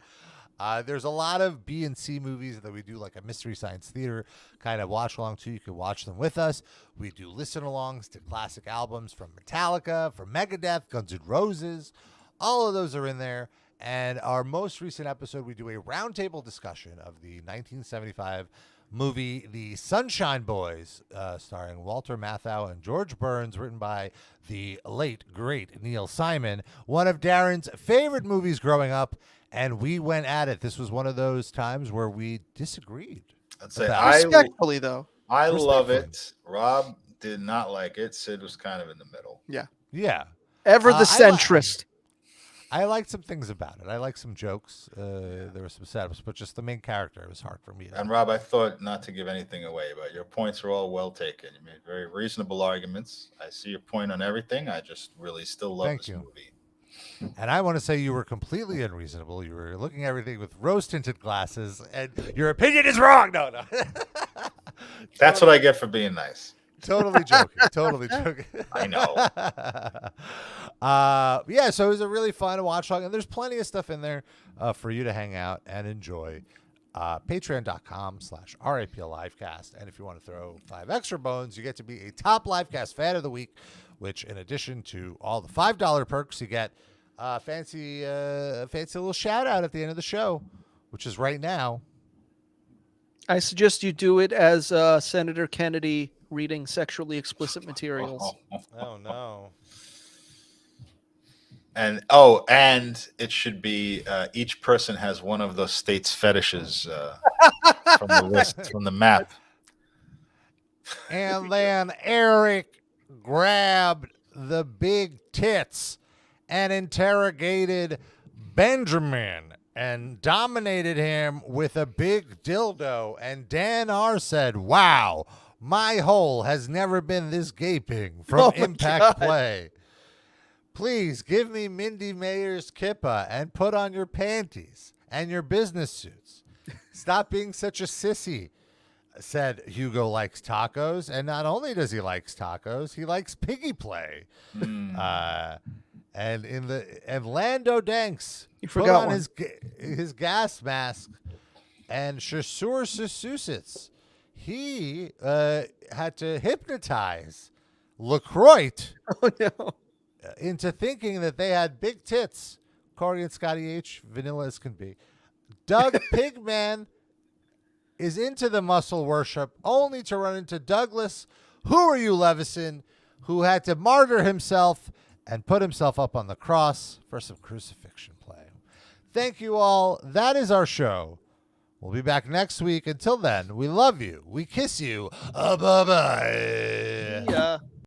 There's a lot of B and C movies that we do like a Mystery Science Theater kind of watch along to. You can watch them with us. We do listen alongs to classic albums from Metallica, from Megadeth, Guns N' Roses. All of those are in there. And our most recent episode, we do a roundtable discussion of the 1975 movie The Sunshine Boys, starring Walter Matthau and George Burns, written by the late, great Neil Simon, one of Darren's favorite movies growing up, and we went at it. This was one of those times where we disagreed. I'd say respectfully, though. I love it. Rob did not like it. Sid was kind of in the middle. Yeah. Ever the centrist. I liked some things about it. I liked some jokes. There were some setups, but just the main character, it was hard for me. And Rob, I thought not to give anything away, but your points were all well taken. You made very reasonable arguments. I see your point on everything. I just really still love this movie. And I want to say you were completely unreasonable. You were looking at everything with rose-tinted glasses, and your opinion is wrong. No. That's what I get for being nice. Totally joking. Totally joking. I know. So it was a really fun watch along, and there's plenty of stuff in there for you to hang out and enjoy. Patreon.com/RAPLivecast. And if you want to throw 5 extra bones, you get to be a top Livecast fan of the week, which in addition to all the $5 perks, you get fancy little shout out at the end of the show, which is right now. I suggest you do it as Senator Kennedy reading sexually explicit materials. Oh no. And it should be each person has one of those states' fetishes from the list, from the map. And then Eric grabbed the big tits and interrogated Benjamin and dominated him with a big dildo. And Dan R. said, "Wow, my hole has never been this gaping from impact play. Please give me Mindy Mayer's kippa and put on your panties and your business suits. Stop being such a sissy," said Hugo likes tacos. And not only does he likes tacos, he likes piggy play. And Lando Danks put on his gas mask and Chasseur Sussusits. He had to hypnotize LaCroix into thinking that they had big tits. Corey and Scotty H, vanilla as can be. Doug Pigman is into the muscle worship, only to run into Douglas, who are you, Levison, who had to martyr himself and put himself up on the cross for some crucifixion play. Thank you all. That is our show. We'll be back next week. Until then, we love you. We kiss you. Bye-bye. Yeah.